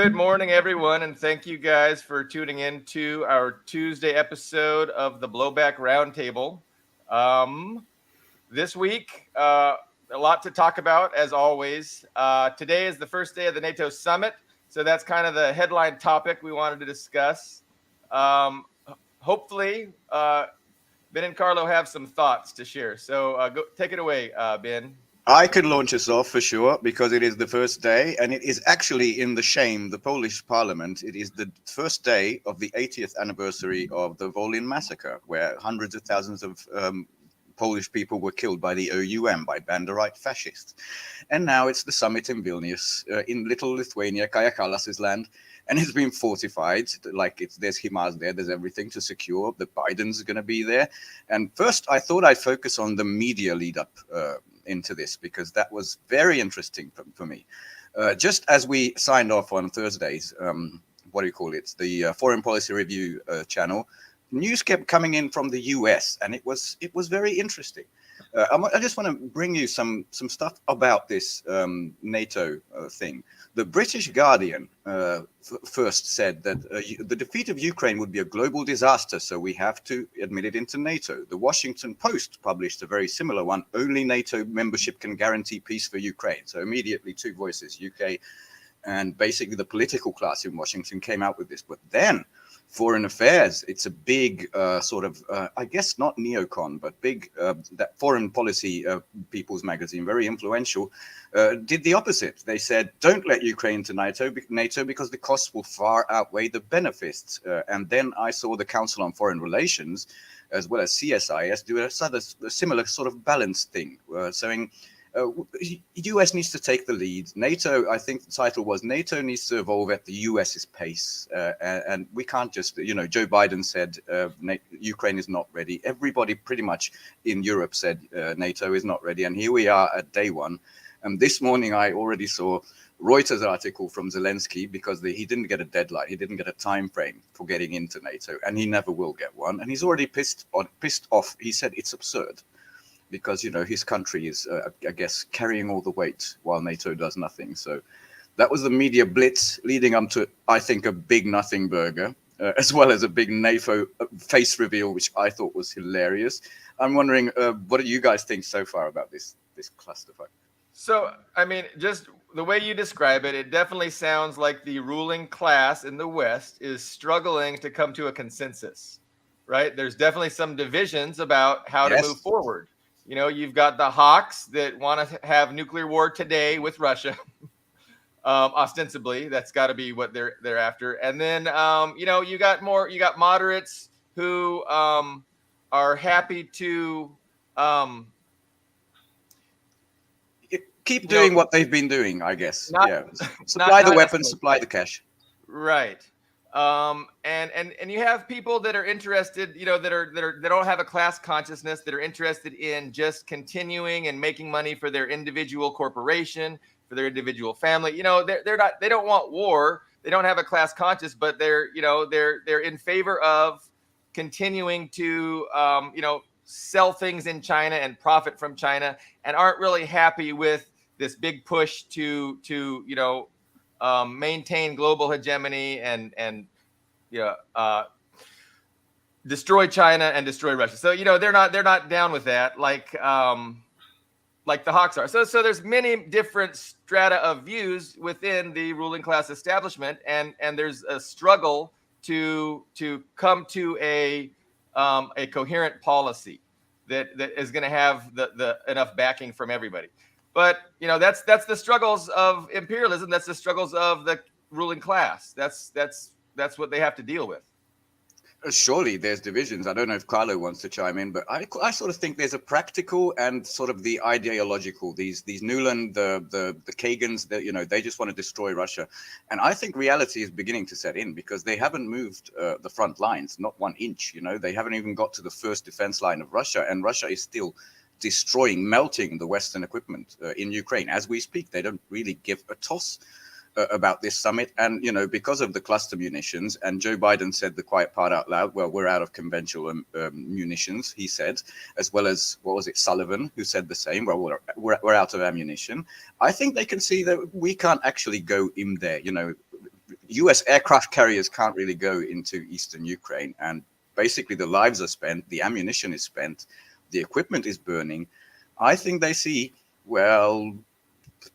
Good morning, everyone, and thank you guys for tuning in to our Tuesday episode of the Blowback Roundtable. This week, a lot to talk about, as always. Today is the first day of the NATO summit, so that's kind of the headline topic we wanted to discuss. Hopefully, Ben and Carlo have some thoughts to share. So go take it away, Ben. I could launch us off for sure because it is the first day, and it is actually in the Polish parliament. It is the first day of the 80th anniversary of the Volyn massacre, where hundreds of thousands of Polish people were killed by the OUM, by Banderite fascists. And now it's the summit in Vilnius, in little Lithuania, Kaja Kallas's land, and it's been fortified. There's HIMARS there, there's everything to secure. The Biden's going to be there. And first, I thought I'd focus on the media lead up into this, because that was very interesting for me. Just as we signed off on Thursdays, the Foreign Policy Review channel, news kept coming in from the US, and it was very interesting. I just want to bring you some stuff about this NATO thing. The British Guardian first said that the defeat of Ukraine would be a global disaster, so we have to admit it into NATO. The Washington Post published a very similar one. Only NATO membership can guarantee peace for Ukraine. So immediately two voices, UK and basically the political class in Washington, came out with this. But then Foreign Affairs, it's a big I guess not neocon, but big, that foreign policy people's magazine, very influential, did the opposite. They said, don't let Ukraine to NATO because the costs will far outweigh the benefits. And then I saw the Council on Foreign Relations, as well as CSIS, do a similar sort of balanced thing, saying, US needs to take the lead. NATO, I think the title was, NATO needs to evolve at the US's pace. And we can't just, Joe Biden said Ukraine is not ready. Everybody pretty much in Europe said NATO is not ready. And here we are at day one. And this morning I already saw Reuters article from Zelensky, because he didn't get a deadline. He didn't get a time frame for getting into NATO, and he never will get one. And he's already pissed off. He said it's absurd, because his country is, I guess, carrying all the weight while NATO does nothing. So that was the media blitz leading up to, I think, a big nothing burger, as well as a big NATO face reveal, which I thought was hilarious. I'm wondering, what do you guys think so far about this clusterfuck? So, I mean, just the way you describe it, it definitely sounds like the ruling class in the West is struggling to come to a consensus, right? There's definitely some divisions about how to move forward. You've got the hawks that want to have nuclear war today with Russia. Ostensibly, that's got to be what they're after. And then, you got moderates who are happy to keep doing what they've been doing, I guess. Supply the weapons, supply the cash. Right. And you have people that are interested, that don't have a class consciousness, that are interested in just continuing and making money for their individual corporation, for their individual family. They don't want war. They don't have a class conscious, but they're in favor of continuing to, sell things in China and profit from China, and aren't really happy with this big push to maintain global hegemony and destroy China and destroy Russia. So they're not down with that, like the Hawks are. So there's many different strata of views within the ruling class establishment, and there's a struggle to come to a coherent policy that is going to have the enough backing from everybody. But that's the struggles of imperialism. That's the struggles of the ruling class. That's what they have to deal with. Surely there's divisions. I don't know if Carlo wants to chime in, but I sort of think there's a practical and sort of the ideological. These Nuland, the Kagans, they just want to destroy Russia, and I think reality is beginning to set in, because they haven't moved the front lines, not 1 inch. They haven't even got to the first defense line of Russia, and Russia is still destroying, melting the Western equipment in Ukraine as we speak. They don't really give a toss about this summit. And, because of the cluster munitions, and Joe Biden said the quiet part out loud, well, we're out of conventional munitions, he said, as well as, Sullivan, who said the same, well, we're out of ammunition. I think they can see that we can't actually go in there, U.S. aircraft carriers can't really go into eastern Ukraine, and basically the lives are spent, the ammunition is spent, the equipment is burning. I think they see, well,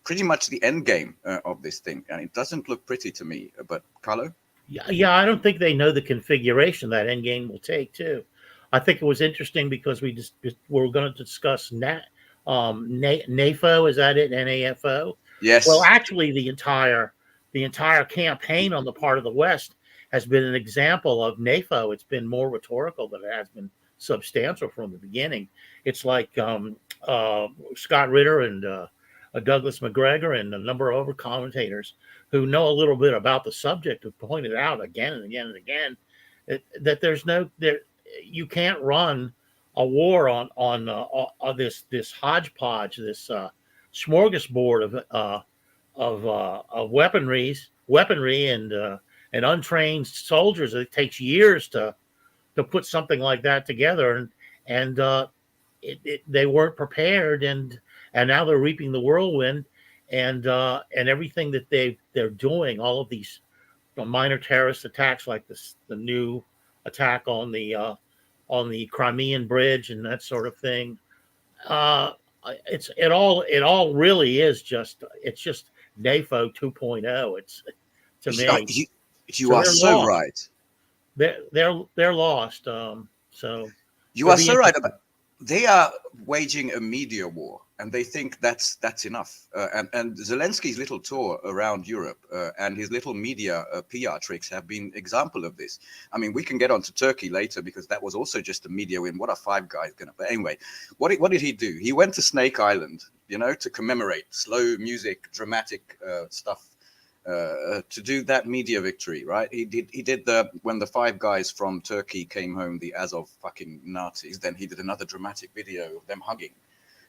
pretty much the end game of this thing, and it doesn't look pretty to me. But Carlo? Yeah, I don't think they know the configuration that Endgame will take. Too, I think it was interesting because we're going to discuss NAFO. Is that it? NAFO. Well, Yes. actually, the entire campaign on the part of the West has been an example of NAFO. It's been more rhetorical than it has been substantial from the beginning. It's like Scott Ritter and Douglas McGregor and a number of other commentators who know a little bit about the subject have pointed out again and again and again that there's no there you can't run a war on this hodgepodge, this smorgasbord of weaponry and untrained soldiers. It takes years to put something like that together, and they weren't prepared, and now they're reaping the whirlwind, and everything that they're doing, all of these minor terrorist attacks like the new attack on the Crimean Bridge and that sort of thing. It all really is just NAFO 2.0. It's to me. You are so lost. right. They're lost. So you are so right about. They are waging a media war, and they think that's enough. And Zelensky's little tour around Europe and his little media PR tricks have been example of this. I mean, we can get onto Turkey later because that was also just a media win. What are Five Guys going to? But anyway, what did he do? He went to Snake Island, to commemorate slow music, dramatic stuff. To do that media victory, right? He did when the Five Guys from Turkey came home, the Azov fucking Nazis. Then he did another dramatic video of them hugging.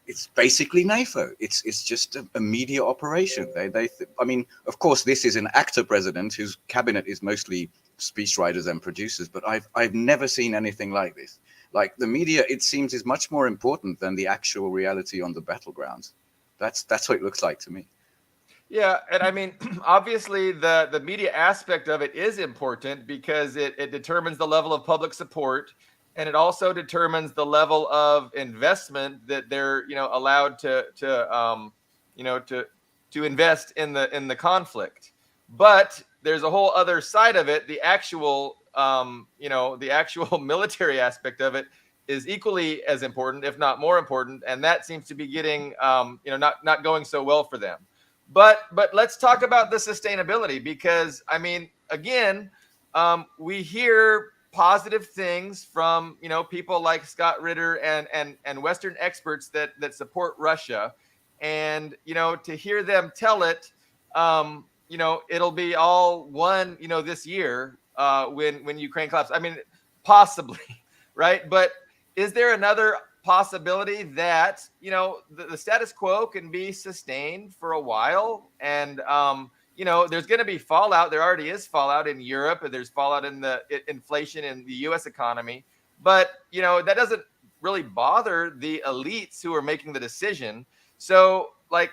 It's basically NAFO. It's just a media operation. I mean, of course, this is an actor president whose cabinet is mostly speechwriters and producers. But I've never seen anything like this. Like the media, it seems, is much more important than the actual reality on the battlegrounds. That's what it looks like to me. Yeah, and I mean, obviously, the media aspect of it is important because it determines the level of public support, and it also determines the level of investment that they're allowed to invest in the conflict. But there's a whole other side of it. The actual military aspect of it is equally as important, if not more important, and that seems to be getting not going so well for them. But let's talk about the sustainability, because I mean, again, we hear positive things from people like Scott Ritter and Western experts that support Russia, and to hear them tell it, it'll be all won this year when Ukraine collapses. I mean, possibly, right? But is there another possibility that the status quo can be sustained for a while, and there's going to be fallout? There already is fallout in Europe, and there's fallout in the inflation in the U.S. economy, but that doesn't really bother the elites who are making the decision. So they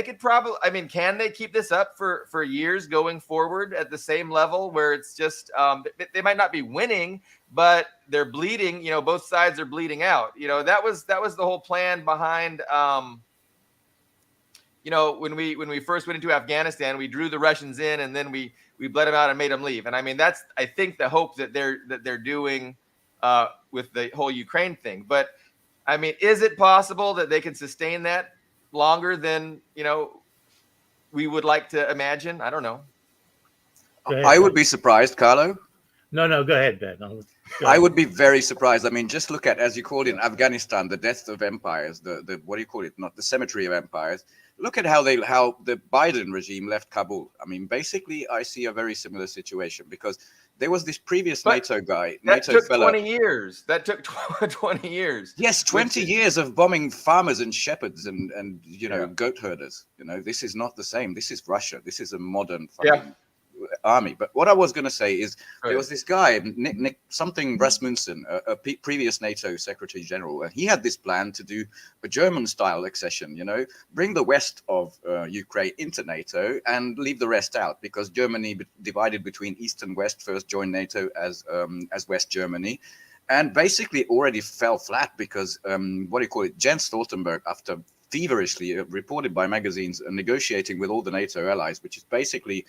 could probably, can they keep this up for years going forward at the same level where it's just they might not be winning, but they're bleeding, both sides are bleeding out. That was the whole plan behind when we first went into Afghanistan. We drew the Russians in, and then we bled them out and made them leave. And I mean, that's, I think, the hope that they're doing with the whole Ukraine thing. But I mean, is it possible that they can sustain that longer than we would like to imagine? I don't know. I would be surprised, Carlo. No, go ahead, Ben. I would be very surprised. I mean, just look at, as you called it in Afghanistan, the death of empires, the what do you call it? Not the cemetery of empires. Look at how the Biden regime left Kabul. I mean, basically, I see a very similar situation, because there was this previous NATO guy. That took 20 years. That took 20 years. Yes, 20 years of bombing farmers and shepherds and goat herders. This is not the same. This is Russia. This is a modern fucking. army. But what I was going to say is Right. there was this guy, Nick something Rasmussen, a previous NATO Secretary General, and he had this plan to do a German-style accession. Bring the west of Ukraine into NATO and leave the rest out, because Germany divided between East and West first joined NATO as West Germany. And basically it already fell flat because, Jens Stoltenberg, after feverishly reported by magazines, negotiating with all the NATO allies, which is basically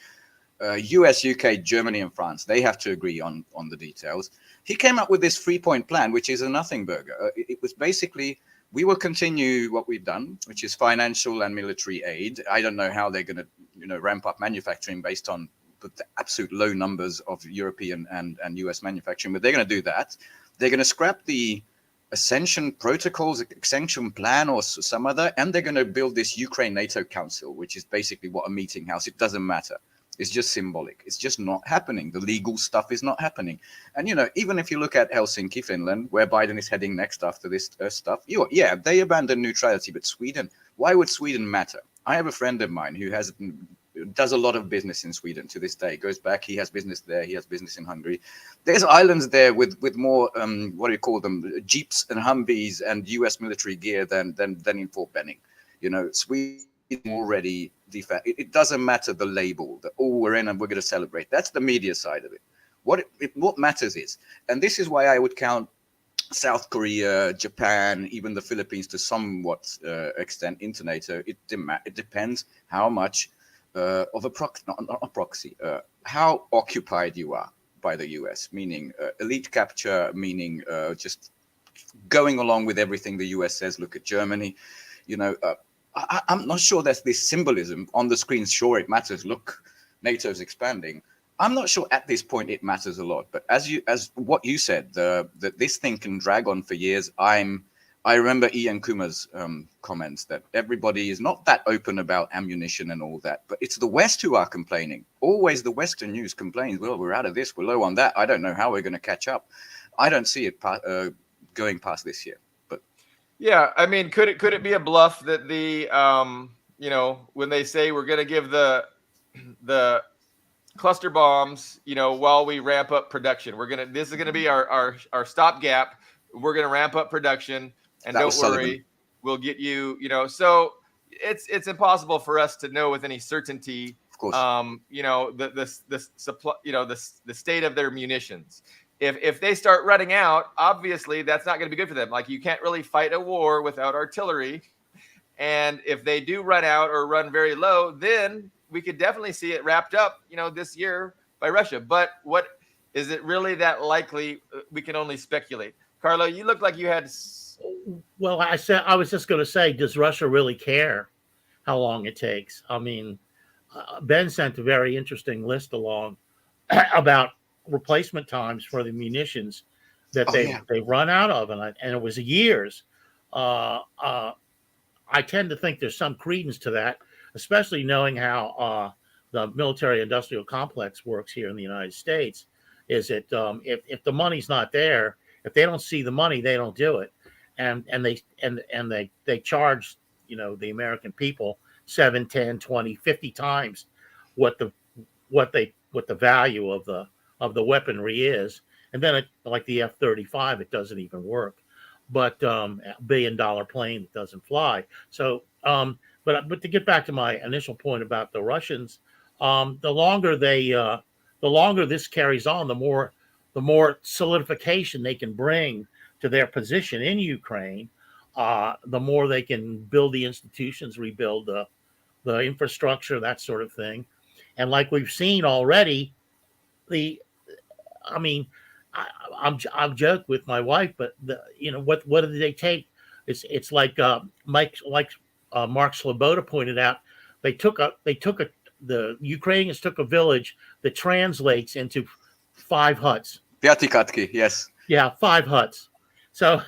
US, UK, Germany, and France. They have to agree on the details. He came up with this 3-point plan, which is a nothing burger. It was basically, we will continue what we've done, which is financial and military aid. I don't know how they're going to, ramp up manufacturing based on the absolute low numbers of European and US manufacturing, but they're going to do that. They're going to scrap the Ascension protocols, Ascension plan, or some other, and they're going to build this Ukraine NATO Council, which is basically what a meeting house. It doesn't matter. It's just symbolic. It's just not happening. The legal stuff is not happening. And, even if you look at Helsinki, Finland, where Biden is heading next after this stuff, they abandoned neutrality. But Sweden, why would Sweden matter? I have a friend of mine who does a lot of business in Sweden to this day. Goes back, he has business there, he has business in Hungary. There's islands there with more Jeeps and Humvees and US military gear than in Fort Benning. Sweden already it doesn't matter the label that we're in and we're going to celebrate. That's the media side of it. What matters is, and this is why I would count South Korea, Japan, even the Philippines to somewhat extent into NATO. It depends how much of a proxy, how occupied you are by the US, meaning elite capture, meaning just going along with everything the US says. Look at Germany, I'm not sure there's this symbolism on the screen. Sure, it matters. Look, NATO's expanding. I'm not sure at this point it matters a lot. But as what you said, that this thing can drag on for years. I remember Ian Kuma's comments that everybody is not that open about ammunition and all that, but it's the West who are complaining. Always the Western news complains, well, we're out of this, we're low on that. I don't know how we're going to catch up. I don't see it going past this year. But yeah, I mean, could it be a bluff that the when they say we're going to give the cluster bombs, while we ramp up production, this is going to be our stopgap. We're going to ramp up production. And don't worry, we'll get you, so it's impossible for us to know with any certainty, of course, the supply, the state of their munitions. If they start running out, obviously that's not going to be good for them. Like, you can't really fight a war without artillery. And if they do run out or run very low, then we could definitely see it wrapped up, this year by Russia. But what is it really that likely? We can only speculate. Carlo, you look like you had. Well, I was just going to say, does Russia really care how long it takes? I mean, Ben sent a very interesting list along about replacement times for the munitions that they run out of, and it was years. I tend to think there's some credence to that, especially knowing how the military-industrial complex works here in the United States. Is it if the money's not there, if they don't see the money, they don't do it. And they charge, the American people 7, 10, 20, 50 times what the value of the weaponry is. And then like the F-35, it doesn't even work. But $1 billion plane that doesn't fly. So but to get back to my initial point about the Russians, the longer this carries on, the more solidification they can bring to their position in Ukraine, the more they can build the institutions, rebuild the infrastructure, that sort of thing. And like we've seen already, I'm joking with my wife, but what did they take? It's like Mark Sloboda pointed out. The Ukrainians took a village that translates into 5 huts. Piatikatki, yes. Yeah, 5 huts. So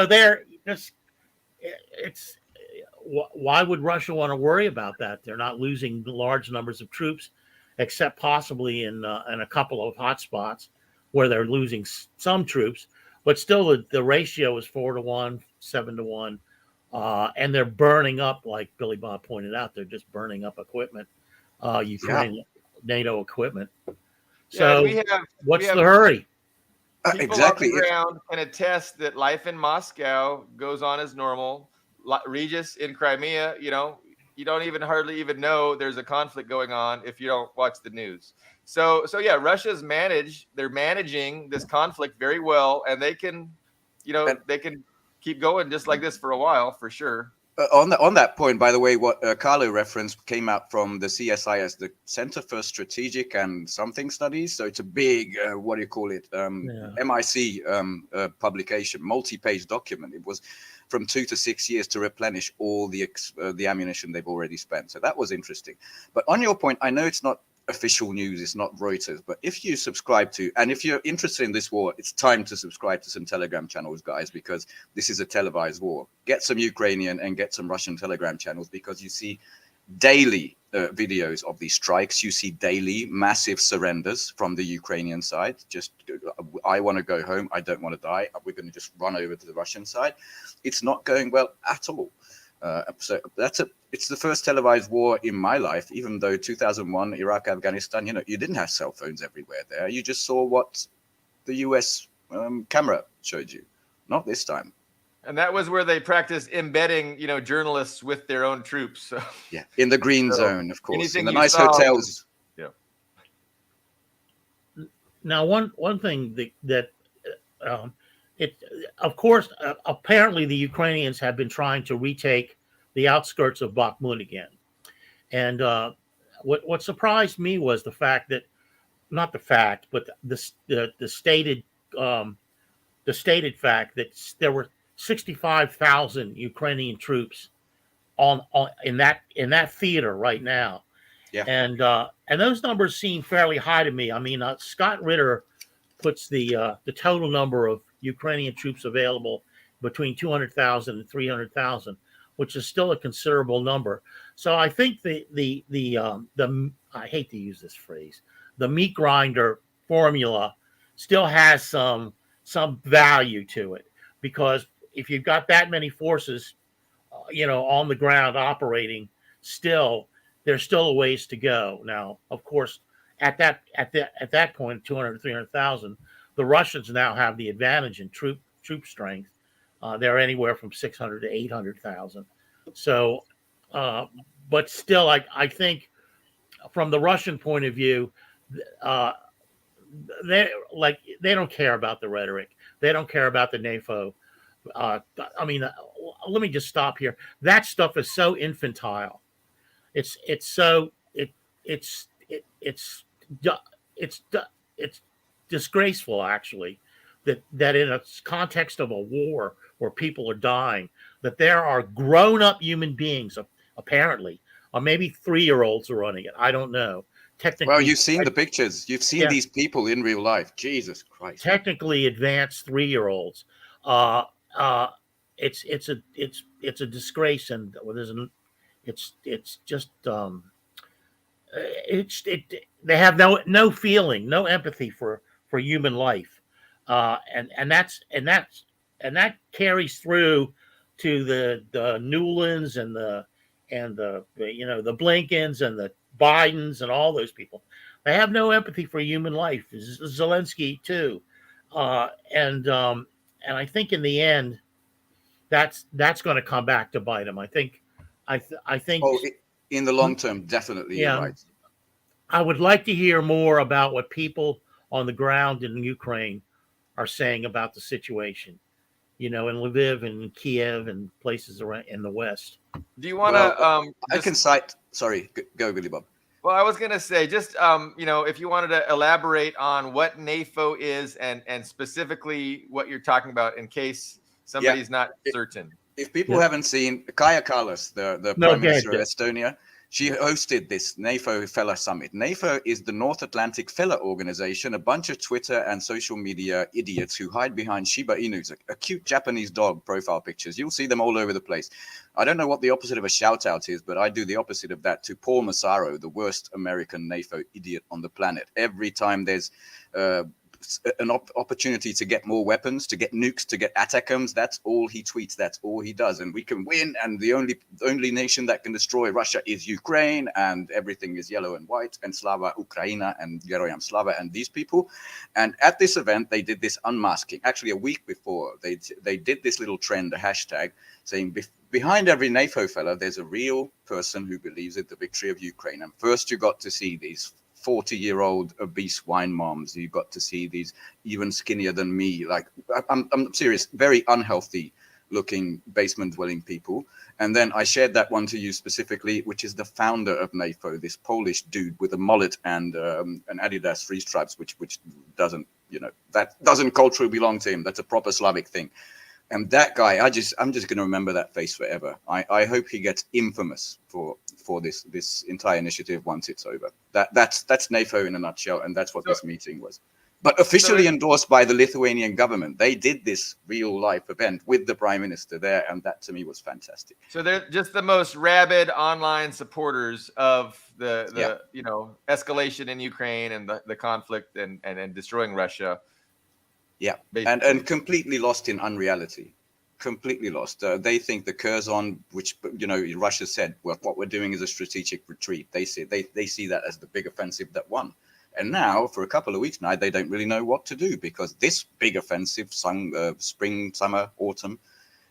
they're it's why would Russia want to worry about that? They're not losing large numbers of troops, except possibly in a couple of hot spots where they're losing some troops, but still the ratio is 4-1, 7-1, and they're burning up, like Billy Bob pointed out. They're just burning up equipment. Ukraine NATO equipment. Yeah, So we have what's have the hurry? people Exactly. on the ground can attest that life in Moscow goes on as normal. Regis in Crimea, you don't even hardly even know there's a conflict going on if you don't watch the news. So yeah, they're managing this conflict very well, and they can, And they can keep going just like this for a while for sure. on that point, by the way, what Carlo referenced came out from the CSIS, the Center for Strategic and Something Studies. So it's a big, what do you call it, MIC publication, multi-page document. It was from 2 to 6 years to replenish all the ammunition they've already spent. So that was interesting. But on your point, I know it's not official news, it's not Reuters, but if you subscribe to, and if you're interested in this war, it's time to subscribe to some Telegram channels, guys, because this is a televised war. Get some Ukrainian and get some Russian Telegram channels, because you see daily videos of these strikes. You see daily massive surrenders from the Ukrainian side. Just, I want to go home, I don't want to die, we're going to just run over to the Russian side. It's not going well at all. So it's the first televised war in my life, even though 2001, Iraq, Afghanistan, you didn't have cell phones everywhere there. You just saw what the US camera showed you. Not this time. And that was where they practiced embedding, journalists with their own troops. So. Yeah, in the green zone, of course, in the nice saw hotels. Yeah. Now, one thing that of course, apparently the Ukrainians have been trying to retake the outskirts of Bakhmut again. And what surprised me was the fact that, not the fact, but the stated fact that there were 65,000 Ukrainian troops in that theater right now. Yeah. And those numbers seem fairly high to me. I mean, Scott Ritter puts the total number of Ukrainian troops available between 200,000 and 300,000, which is still a considerable number. So I think the I hate to use this phrase, the meat grinder formula still has some value to it, because if you've got that many forces, on the ground operating, there's still a ways to go. Now, of course, at that point, 200 300,000, the Russians now have the advantage in troop strength. They're anywhere from 600 to 800,000. So, but still, I think from the Russian point of view, they don't care about the rhetoric. They don't care about the NATO. I mean, let me just stop here. That stuff is so infantile. It's disgraceful, actually, that in a context of a war where people are dying, that there are grown-up human beings, apparently, or maybe 3-year-olds are running it. I don't know. Technically, well, you've seen the pictures. You've seen these people in real life. Jesus Christ. Technically advanced 3-year-olds. It's a disgrace, and it's just they have no feeling, no empathy for human life, and that carries through to the Newlands and the Blinkens and the Bidens and all those people. They have no empathy for human life. Zelensky too, and I think in the end, that's going to come back to bite him. I think. Oh, in the long term, definitely. Yeah, you're right. I would like to hear more about what people on the ground in Ukraine are saying about the situation. In Lviv and Kiev and places around in the West. Do you want to? I can cite. Sorry, go, Billy Bob. Well, I was going to say, just if you wanted to elaborate on what NATO is and specifically what you're talking about, in case somebody's not certain. If people haven't seen Kaja Kallas, the Prime Minister of Estonia, she hosted this NATO Fella Summit. NATO is the North Atlantic Fella Organization, a bunch of Twitter and social media idiots who hide behind Shiba Inus, a cute Japanese dog profile pictures. You'll see them all over the place. I don't know what the opposite of a shout out is, but I do the opposite of that to Paul Massaro, the worst American NATO idiot on the planet. Every time there's an opportunity to get more weapons, to get nukes, to get ATACMS. That's all he tweets. That's all he does. And we can win. And the only nation that can destroy Russia is Ukraine. And everything is yellow and white. And Slava Ukraina and Geroyam Slava and these people. And at this event, they did this unmasking. Actually, a week before, they did this little trend, a hashtag, saying behind every NATO fella, there's a real person who believes in the victory of Ukraine. And first you got to see these 40-year-old obese wine moms. You got to see these even skinnier than me. Like, I'm serious, very unhealthy looking basement dwelling people. And then I shared that one to you specifically, which is the founder of NATO, this Polish dude with a mullet and an Adidas three stripes, which doesn't, that doesn't culturally belong to him. That's a proper Slavic thing. And that guy, I'm just going to remember that face forever. I hope he gets infamous for this entire initiative once it's over. That's NATO in a nutshell, and that's what this meeting was. But officially endorsed by the Lithuanian government. They did this real life event with the prime minister there, and that to me was fantastic. So they're just the most rabid online supporters of the escalation in Ukraine and the conflict and destroying Russia. Yeah, and completely lost in unreality. Completely lost. They think the Curzon, which Russia said, well, what we're doing is a strategic retreat. They see that as the big offensive that won. And now, for a couple of weeks now, they don't really know what to do because this big offensive, spring, summer, autumn,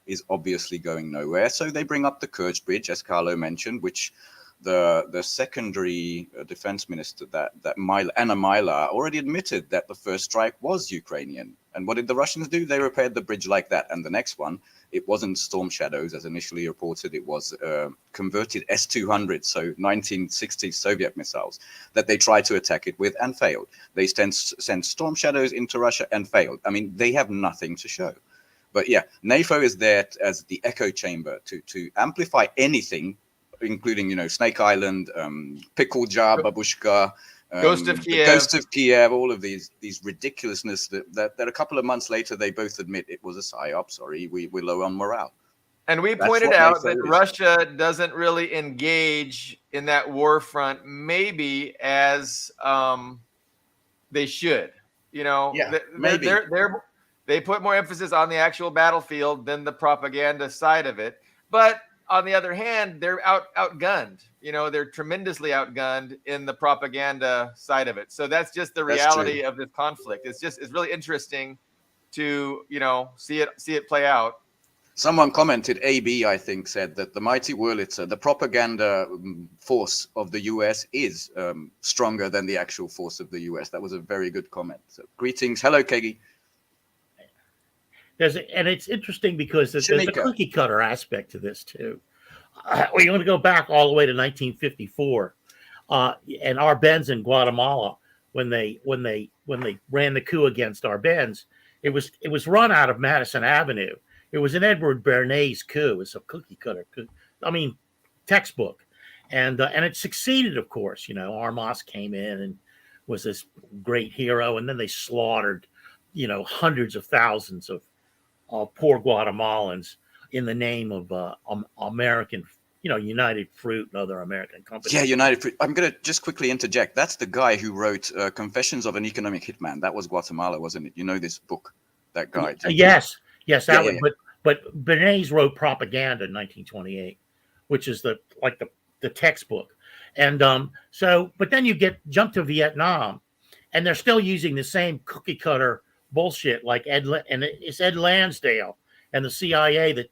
is obviously going nowhere. So they bring up the Kerch Bridge, as Carlo mentioned, which the secondary defense minister, Anna Mylar, already admitted that the first strike was Ukrainian. And what did the Russians do? They repaired the bridge like that. And the next one, it wasn't Storm Shadows, as initially reported. It was converted S-200, so 1960s Soviet missiles, that they tried to attack it with and failed. They sent Storm Shadows into Russia and failed. I mean, they have nothing to show. But yeah, NATO is there as the echo chamber to amplify anything, including, Snake Island, Pickle Jar, Babushka, Ghost of Kiev. Ghost of Kiev, all of these ridiculousness that a couple of months later they both admit it was a psyop. Sorry, we're low on morale. And we pointed out that Russia doesn't really engage in that war front maybe as they should. Maybe. They put more emphasis on the actual battlefield than the propaganda side of it. But on the other hand, they're outgunned. They're tremendously outgunned in the propaganda side of it. So that's just the reality of this conflict. It's really interesting to, see it play out. Someone commented, AB, I think, said that the mighty Wurlitzer, the propaganda force of the US is stronger than the actual force of the US. That was a very good comment. So greetings. Hello, Kegi. And it's interesting because there's a cookie cutter aspect to this too. We want to go back all the way to 1954, and Arbenz in Guatemala when they ran the coup against Arbenz. It was run out of Madison Avenue. It was an Edward Bernays coup. It's a cookie cutter coup. I mean, textbook, and it succeeded. Of course, Armas came in and was this great hero, and then they slaughtered, hundreds of thousands of poor Guatemalans in the name of American, United Fruit and other American companies. Yeah, United Fruit. I'm going to just quickly interject. That's the guy who wrote Confessions of an Economic Hitman. That was Guatemala, wasn't it? This book, that guy. Yes, that one. Yeah. But Bernays wrote Propaganda in 1928, which is the textbook. And but then you jump to Vietnam, and they're still using the same cookie cutter bullshit like it's Ed Lansdale and the CIA that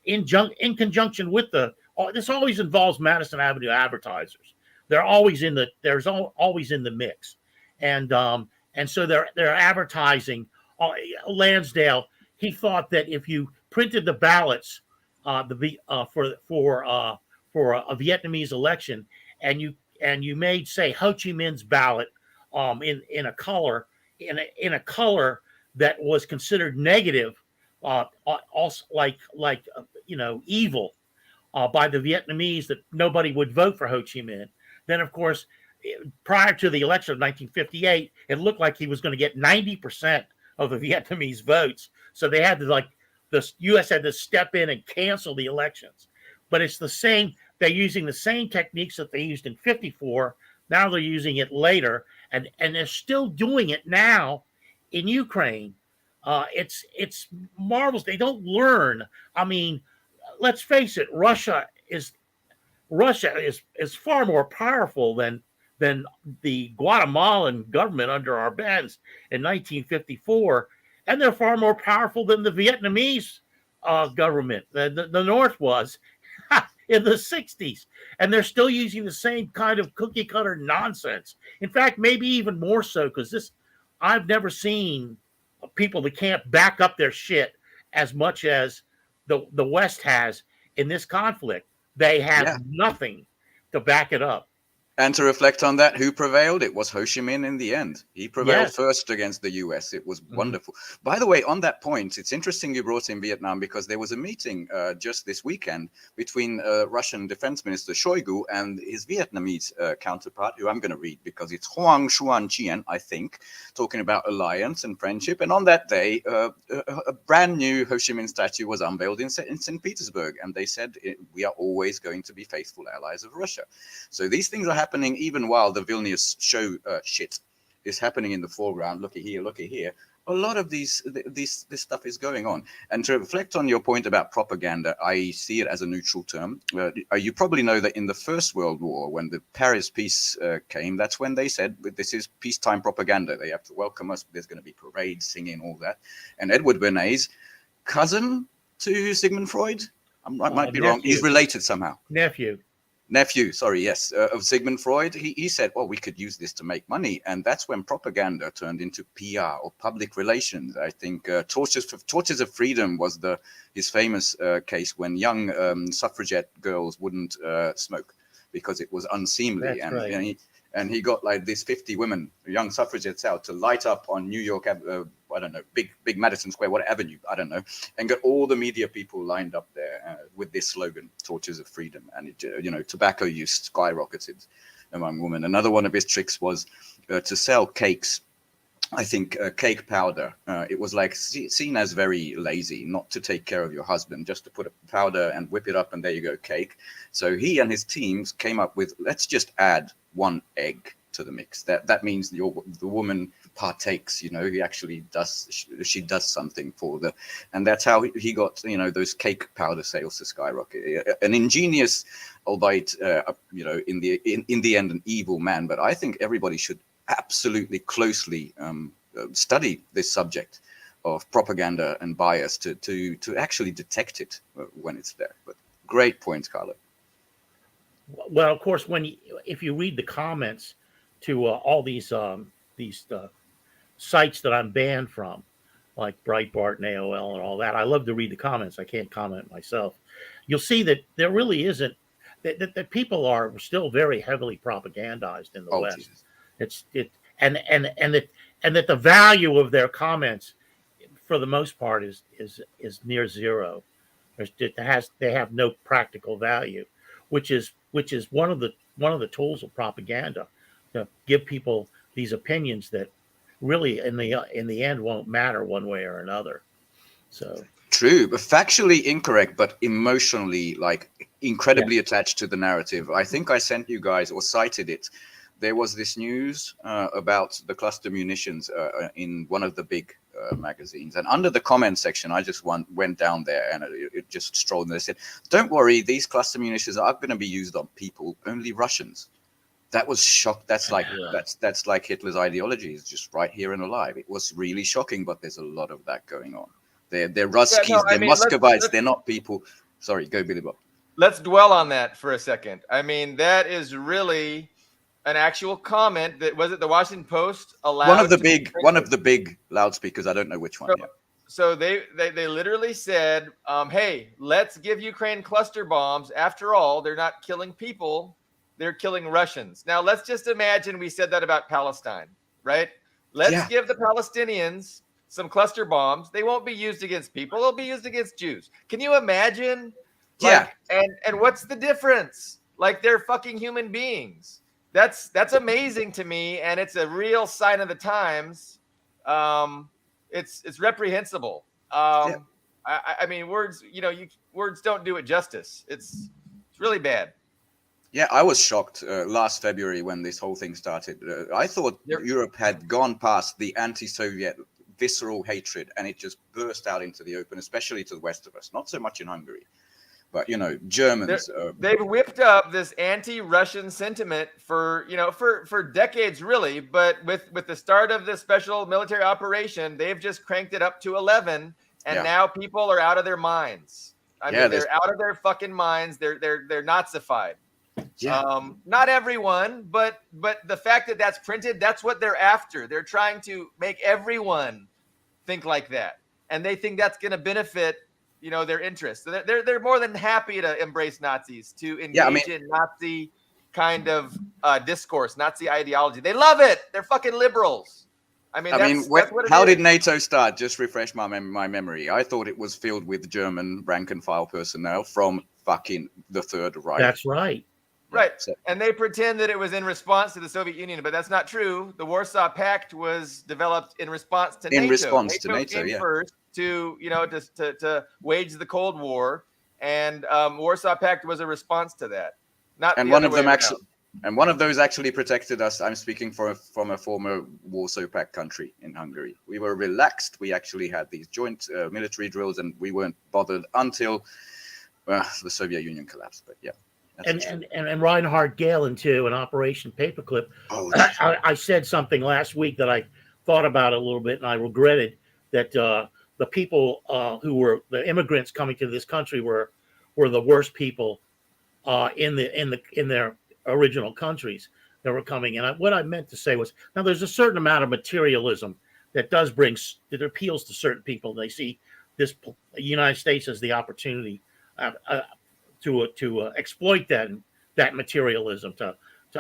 in conjunction with this always involves Madison Avenue advertisers. They're always always in the mix, and so they're advertising. Lansdale, he thought that if you printed the ballots for a Vietnamese election and you made, say, Ho Chi Minh's ballot in a color that was considered negative, also like evil by the Vietnamese, that nobody would vote for Ho Chi Minh. Then, of course, prior to the election of 1958, it looked like he was going to get 90% of the Vietnamese votes. So they had to the U.S. had to step in and cancel the elections. But it's the same. They're using the same techniques that they used in 54. Now they're using it later, and they're still doing it now in Ukraine, it's marvelous. They don't learn. I mean, let's face it, Russia is far more powerful than the Guatemalan government under Arbenz in 1954, and they're far more powerful than the Vietnamese government. The North was in the 60s, and they're still using the same kind of cookie cutter nonsense. In fact, maybe even more so, because this I've never seen people that can't back up their shit as much as the West has in this conflict. They have Yeah. nothing to back it up. And to reflect on that, who prevailed? It was Ho Chi Minh in the end. He prevailed Yes. first against the US. It was Mhm. wonderful. By the way, on that point, it's interesting you brought in Vietnam, because there was a meeting just this weekend between Russian Defense Minister Shoigu and his Vietnamese counterpart, who I'm going to read because it's Hoang Xuan Chien, I think, talking about alliance and friendship. And on that day, a brand new Ho Chi Minh statue was unveiled in St. Petersburg. And they said, we are always going to be faithful allies of Russia. So these things are happening even while the Vilnius show shit is happening in the foreground. Looky here. A lot of this stuff is going on. And to reflect on your point about propaganda, I see it as a neutral term. You probably know that in the First World War, when the Paris peace came, that's when they said, this is peacetime propaganda. They have to welcome us. There's going to be parades, singing, all that. And Edward Bernays, cousin to Sigmund Freud, I might be wrong. He's related somehow. Nephew, sorry, yes, of Sigmund Freud. He said, well, we could use this to make money. And that's when propaganda turned into PR or public relations. I think Torches of Freedom was his famous case when young suffragette girls wouldn't smoke because it was unseemly. That's right. And he got like these 50 women, young suffragettes, out to light up on New York, I don't know, big Madison Square, what avenue, I don't know, and got all the media people lined up there with this slogan, Torches of Freedom. And, tobacco use skyrocketed among women. Another one of his tricks was to sell cakes. I think cake powder. It was like seen as very lazy, not to take care of your husband, just to put a powder and whip it up and there you go, cake. So he and his teams came up with, let's just add 1 egg to the mix. That means the woman partakes, he actually she does something for and that's how he got, those cake powder sales to skyrocket. An ingenious, albeit, in the end, an evil man. But I think everybody should absolutely closely study this subject of propaganda and bias to actually detect it when it's there. But great point, Carlo. Well, of course, if you read the comments to all these sites that I'm banned from, like Breitbart and AOL and all that, I love to read the comments. I can't comment myself. You'll see that there really isn't that people are still very heavily propagandized in the West. Jesus. And that the value of their comments, for the most part, is near zero. They have no practical value, which is one of the tools of propaganda, to give people these opinions that really in the end won't matter one way or another. So true, but factually incorrect, but emotionally incredibly attached to the narrative. I think I sent you guys or cited it. There was this news about the cluster munitions in one of the big magazines, and under the comment section, I just went down there and it just strolled, and they said, "Don't worry, these cluster munitions are going to be used on people, only Russians." That was shock. That's like that's like Hitler's ideology is just right here and alive. It was really shocking, but there's a lot of that going on. They're Ruskies, they're Muscovites, they're not people. Sorry, go Billy Bob. Let's dwell on that for a second. I mean, that is really an actual comment. That was it. The Washington Post allowed one of the big loudspeakers. I don't know which one. So they literally said, "Hey, let's give Ukraine cluster bombs. After all, they're not killing people; they're killing Russians." Now, let's just imagine we said that about Palestine, right? Let's give the Palestinians some cluster bombs. They won't be used against people; they'll be used against Jews. Can you imagine? And what's the difference? Like, they're fucking human beings. That's amazing to me, and it's a real sign of the times. It's reprehensible. I mean, words don't do it justice. It's really bad. Yeah, I was shocked last February when this whole thing started. I thought Europe had gone past the anti-Soviet visceral hatred, and it just burst out into the open, especially to the west of us. Not so much in Hungary, but Germans. They've whipped up this anti-Russian sentiment for decades, really. But with the start of this special military operation, they've just cranked it up to 11, and now people are out of their minds. I mean, they're out of their fucking minds. They're Nazified. Yeah. Not everyone, but the fact that that's printed, that's what they're after. They're trying to make everyone think like that, and they think that's going to benefit their interests. So they're more than happy to embrace Nazis, to engage in Nazi kind of discourse, Nazi ideology. They love it. They're fucking liberals. That's what how did NATO start? Just refresh my memory. I thought it was filled with German rank and file personnel from fucking the Third Reich. That's right. Right. And they pretend that it was in response to the Soviet Union, but that's not true. The Warsaw Pact was developed in response to NATO. In response to NATO, came first to wage the Cold War, and Warsaw Pact was a response to that. One of those actually protected us. I'm speaking from a former Warsaw Pact country in Hungary. We were relaxed. We actually had these joint military drills, and we weren't bothered until the Soviet Union collapsed. But yeah. And Reinhard Gehlen too, in Operation Paperclip. I said something last week that I thought about a little bit, and I regretted that the people who were the immigrants coming to this country were the worst people in their original countries that were coming. And what I meant to say was, now there's a certain amount of materialism that appeals to certain people. They see the United States as the opportunity to exploit that materialism, to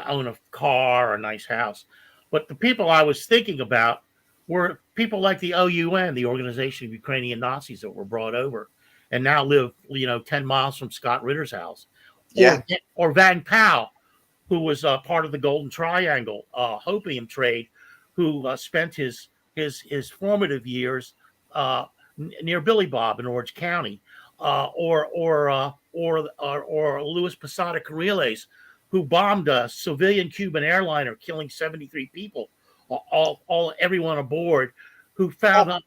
own a car or a nice house. But the people I was thinking about were people like the OUN, the Organization of Ukrainian Nazis, that were brought over and now live 10 miles from Scott Ritter's house. Or Van Pao, who was part of the Golden Triangle opium trade, who spent his formative years near Billy Bob in Orange County. Or Luis Posada Carriles, who bombed a civilian Cuban airliner, killing 73 people, everyone aboard, who found a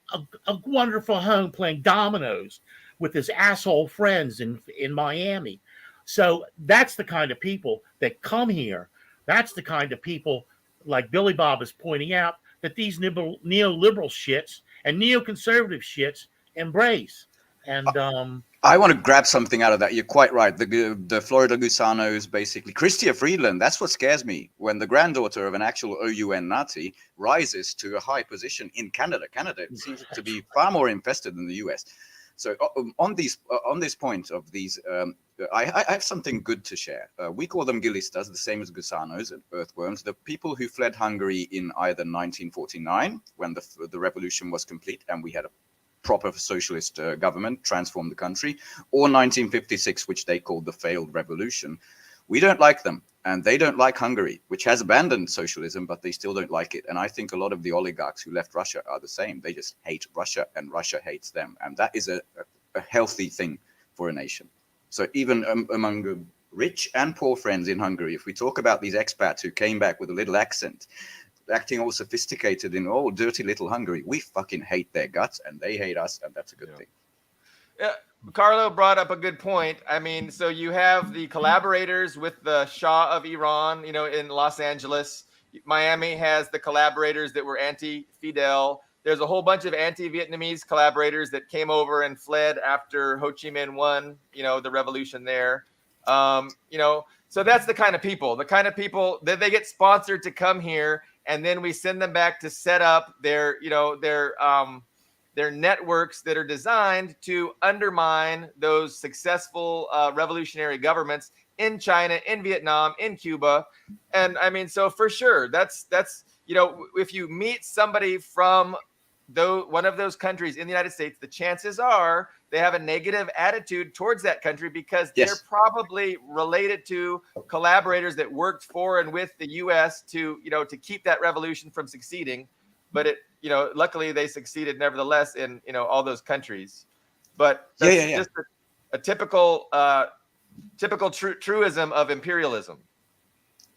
wonderful home playing dominoes with his asshole friends in Miami. So that's the kind of people that come here. That's the kind of people, like Billy Bob is pointing out, that these neoliberal shits and neoconservative shits embrace. And I want to grab something out of that. You're quite right. The Florida Gusanos, basically. Chrystia Friedland, that's what scares me. When the granddaughter of an actual OUN Nazi rises to a high position in Canada. Canada seems to be far more infested than the US. So on this point of these, I have something good to share. We call them Gilistas, the same as Gusanos and earthworms. The people who fled Hungary in either 1949, when the revolution was complete and we had a proper socialist government transformed the country, or 1956, which they called the failed revolution. We don't like them, and they don't like Hungary, which has abandoned socialism, but they still don't like it. And I think a lot of the oligarchs who left Russia are the same. They just hate Russia, and Russia hates them. And that is a healthy thing for a nation. So even among rich and poor friends in Hungary, if we talk about these expats who came back with a little accent, acting all sophisticated in dirty little Hungary, we fucking hate their guts and they hate us, and that's a good thing. Yeah, Carlo brought up a good point. I mean, so you have the collaborators with the Shah of Iran, in Los Angeles. Miami has the collaborators that were anti-Fidel. There's a whole bunch of anti-Vietnamese collaborators that came over and fled after Ho Chi Minh won, the revolution there. So that's the kind of people that they get sponsored to come here, and then we send them back to set up their networks that are designed to undermine those successful revolutionary governments in China, in Vietnam, in Cuba. And I mean, so for sure, that's if you meet somebody from one of those countries in the United States, the chances are they have a negative attitude towards that country because they're probably related to collaborators that worked for and with the U.S. to keep that revolution from succeeding. But luckily they succeeded nevertheless in all those countries. But that's just a typical truism of imperialism.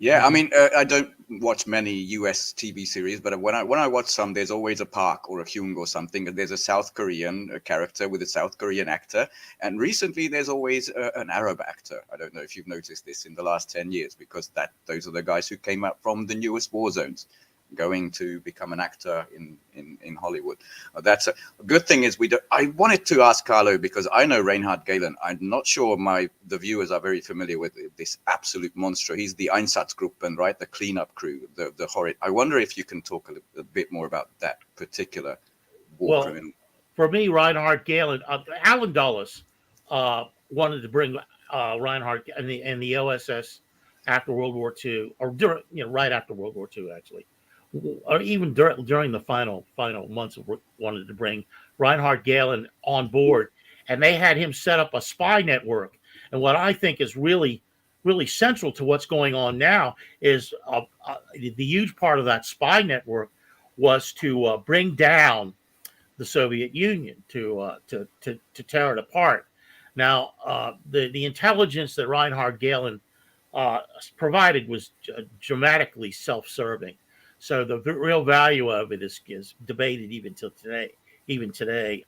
Yeah, I mean, I don't watch many US TV series, but when I watch some, there's always a Park or a Hyung or something. And there's a South Korean character with a South Korean actor, and recently there's always an Arab actor. I don't know if you've noticed this in the last 10 years, because those are the guys who came up from the newest war zones, going to become an actor in Hollywood. That's a good thing. Is I wanted to ask Carlo, because I know Reinhard Gehlen. I'm not sure the viewers are very familiar with this absolute monster. He's the Einsatzgruppen, right? The cleanup crew, the horrid. I wonder if you can talk a bit more about that particular war criminal. For me, Reinhard Gehlen, Alan Dulles wanted to bring Reinhard and the OSS after World War II, or right after World War II, actually. Or even during the final months of wanted to bring Reinhard Gehlen on board, and they had him set up a spy network. And what I think is really central to what's going on now is the huge part of that spy network was to bring down the Soviet Union, to tear it apart. Now, the intelligence that Reinhard Gehlen provided was dramatically self-serving. So the real value of it is debated even today.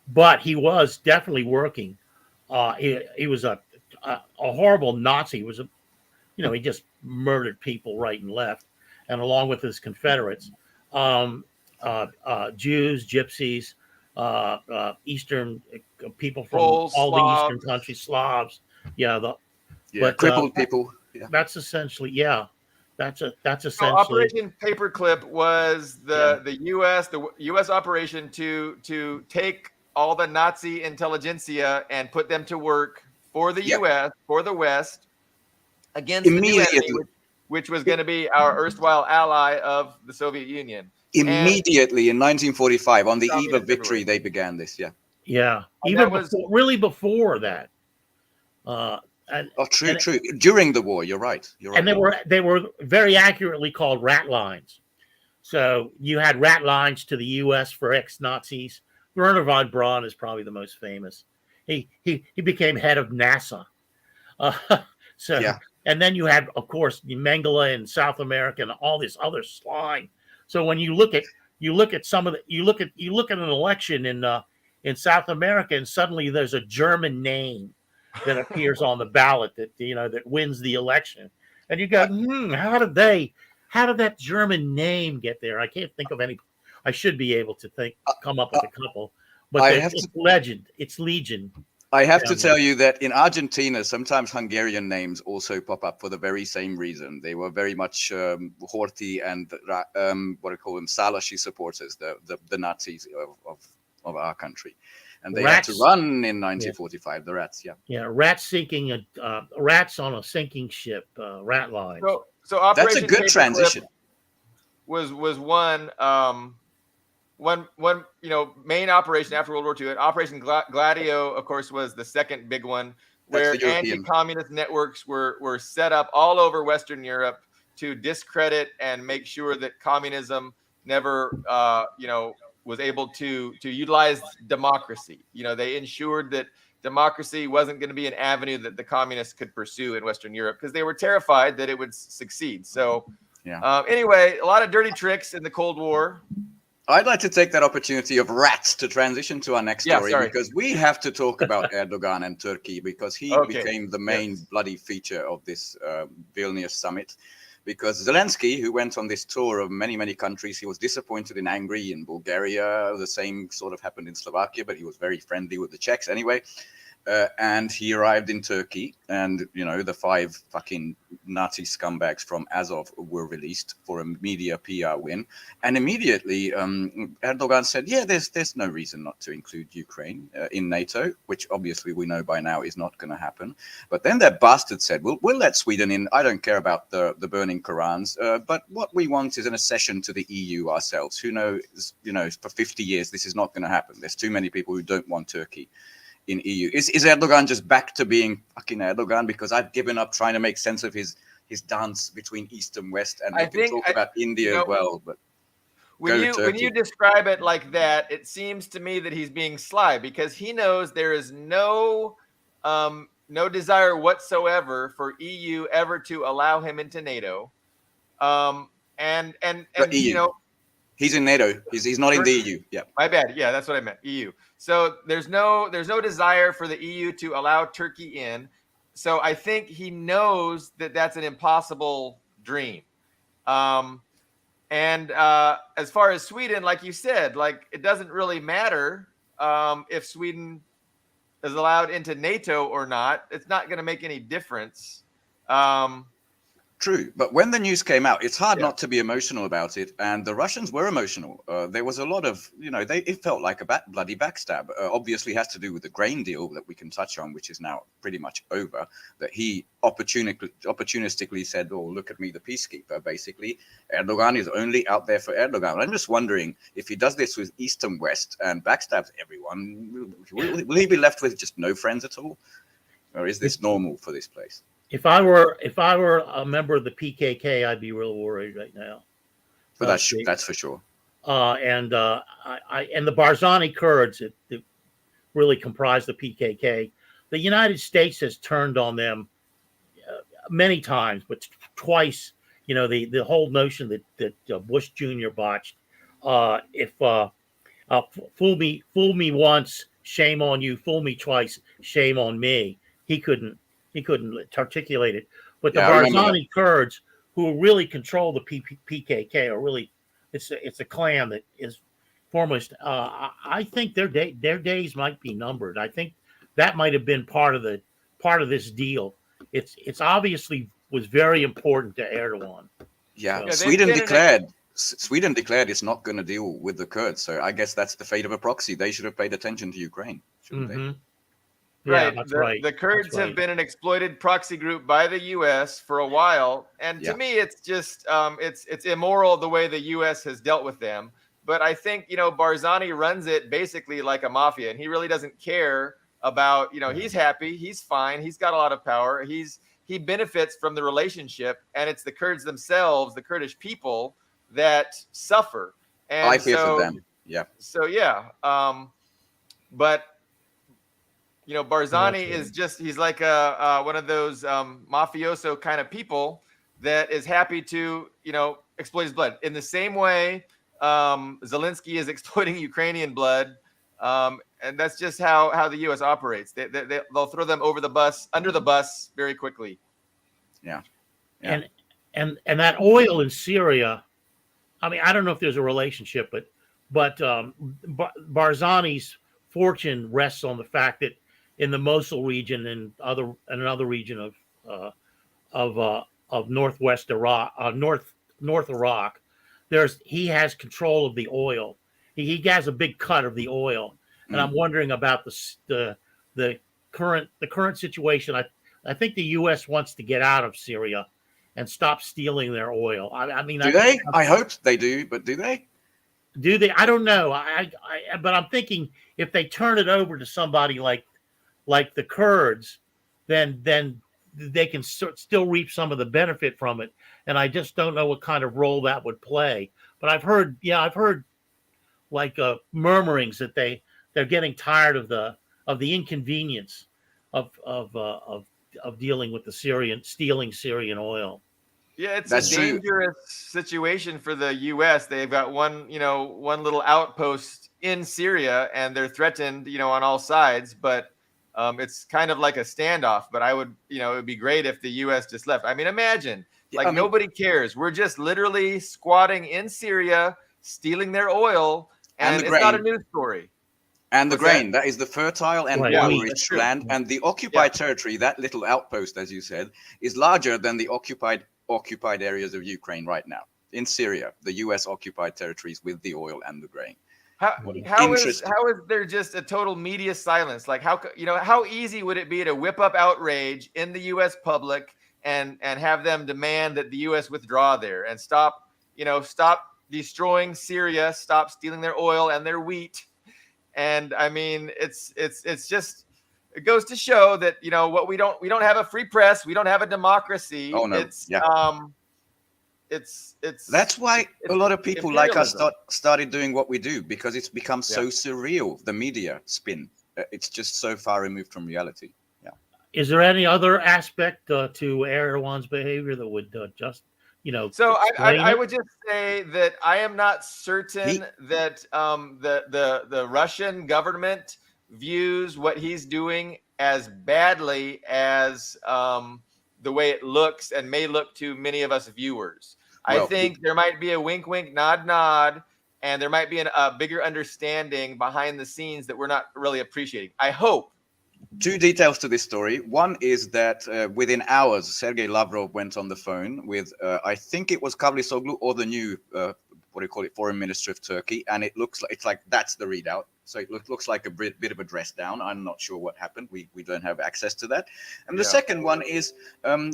But he was definitely working. He was a horrible Nazi. He was he just murdered people right and left, and along with his Confederates, Jews, Gypsies, Eastern people from Poles, all Slavs. the Eastern countries, Slavs. But crippled people. Yeah. That's essentially That's essentially So Operation Paperclip was the U.S. operation to take all the Nazi intelligentsia and put them to work for the U.S., for the West, against the new enemy, which was going to be our erstwhile ally of the Soviet Union. Immediately in 1945, on the eve of victory, they began this. Even before that. True. During the war, you're right. And they were very accurately called rat lines. So you had rat lines to the U.S. for ex-Nazis. Werner von Braun is probably the most famous. He became head of NASA. And then you had, of course, Mengele in South America and all this other slime. So when you look at an election in South America, and suddenly there's a German name that appears on the ballot that wins the election, and you go, how did that German name get there? I can't think of any. I should be able to come up with a couple, but it's legend. It's legion. I have to tell you that in Argentina, sometimes Hungarian names also pop up for the very same reason. They were very much Horthy and what I call them, Salashi supporters, the Nazis of our country. And they had to run in 1945, the rats, rats on a sinking ship, rat line. So Operation That's a good transition. Was one main operation after World War II. And Operation Gladio, of course, was the second big one, where anti-communist networks were set up all over Western Europe to discredit and make sure that communism never was able to utilize democracy. They ensured that democracy wasn't going to be an avenue that the communists could pursue in Western Europe because they were terrified that it would succeed. So anyway, a lot of dirty tricks in the Cold War. I'd like to take that opportunity of rats to transition to our next story, because we have to talk about Erdogan and Turkey, because he became the main bloody feature of this Vilnius summit. Because Zelensky, who went on this tour of many, many countries, he was disappointed and angry in Bulgaria. The same sort of happened in Slovakia, but he was very friendly with the Czechs anyway. And he arrived in Turkey, and the 5 fucking Nazi scumbags from Azov were released for a media PR win. And immediately Erdogan said, there's no reason not to include Ukraine in NATO, which obviously we know by now is not going to happen. But then that bastard said, we'll let Sweden in. I don't care about the burning Korans, but what we want is an accession to the EU ourselves. Who knows, for 50 years this is not going to happen. There's too many people who don't want Turkey in EU. Is Erdogan just back to being fucking Erdogan? Because I've given up trying to make sense of his dance between East and West, and I can talk about India as well. But when you describe it like that, it seems to me that he's being sly, because he knows there is no no desire whatsoever for EU ever to allow him into NATO. And EU. you know, he's in NATO. He's not in the EU. Yeah. My bad. Yeah, that's what I meant. EU. So there's no desire for the EU to allow Turkey in. So I think he knows that that's an impossible dream. And as far as Sweden, like you said, like it doesn't really matter if Sweden is allowed into NATO or not. It's not going to make any difference. True, but when the news came out, it's hard not to be emotional about it, and the Russians were emotional. There was a lot of, it felt like a bloody backstab. Obviously has to do with the grain deal that we can touch on, which is now pretty much over, that he opportunistically said, oh, look at me, the peacekeeper, basically. Erdogan is only out there for Erdogan. I'm just wondering if he does this with East and West and backstabs everyone, will he be left with just no friends at all? Or is this normal for this place? If I were a member of the PKK, I'd be real worried right now. But that's for sure. And the Barzani Kurds that really comprise the PKK, the United States has turned on them many times, but twice. The whole notion that Bush Jr. botched. Fool me once, shame on you. Fool me twice, shame on me. He couldn't articulate it, but the Barzani Kurds, who really control the PKK, are really it's a clan that is foremost. I think their days might be numbered. I think that might have been part of this deal. It's obviously was very important to Erdogan. Yeah, Sweden declared it's not going to deal with the Kurds. So I guess that's the fate of a proxy. They should have paid attention to Ukraine, shouldn't they? Right. Yeah, right. The Kurds have been an exploited proxy group by the U.S. for a while, and to me, it's just it's immoral the way the U.S. has dealt with them. But I think Barzani runs it basically like a mafia, and he really doesn't care about he's happy, he's fine, he's got a lot of power, he benefits from the relationship, and it's the Kurds themselves, the Kurdish people, that suffer. And I fear for them. Yeah. So but. Barzani is he's like one of those mafioso kind of people that is happy to, exploit his blood. In the same way, Zelensky is exploiting Ukrainian blood. And that's just how the U.S. operates. They'll throw them under the bus very quickly. Yeah. And that oil in Syria, I mean, I don't know if there's a relationship, but Barzani's fortune rests on the fact that in the Mosul region and another region of northwest Iraq, North Iraq, he has control of the oil. He has a big cut of the oil, and I'm wondering about the current situation. I think the U.S. wants to get out of Syria and stop stealing their oil. Do they? I hope they do, but do they? Do they? I don't know. But I'm thinking if they turn it over to somebody like the Kurds, then they can still reap some of the benefit from it. And I just don't know what kind of role that would play. But I've heard like murmurings that they're getting tired of the inconvenience of dealing with stealing Syrian oil. Yeah, it's a dangerous situation for the U.S. They've got one little outpost in Syria, and they're threatened, on all sides. But it's kind of like a standoff. But it would be great if the U.S. just left. I mean, imagine, nobody cares. We're just literally squatting in Syria, stealing their oil, and it's not a news story. And the grain, that is the fertile and rich land. And the occupied territory, that little outpost, as you said, is larger than the occupied areas of Ukraine right now. In Syria, the U.S. occupied territories with the oil and the grain. How is there just a total media silence? Like how easy would it be to whip up outrage in the U.S. public and have them demand that the U.S. withdraw there and stop destroying Syria, stop stealing their oil and their wheat? And I mean, it's just, it goes to show that, what we don't have a free press. We don't have a democracy. Oh, no. It's that's why a lot of people like us started doing what we do, because it's become so surreal. The media spin, it's just so far removed from reality. Is there any other aspect to Erdogan's behavior that would just, So explain I it? would just say that I am not certain that the Russian government views what he's doing as badly as the way it looks and may look to many of us viewers. I Well, think there might be a wink, wink, nod, nod, and there might be a bigger understanding behind the scenes that we're not really appreciating. I hope. two details to this story. One is that within hours, Sergei Lavrov went on the phone with, I think it was Kavlisoglu or the new, what do you call it, foreign minister of Turkey. And it looks like, it's like, that's the readout. So it looks like a bit of a dress down. I'm not sure what happened. We don't have access to that. And the second one is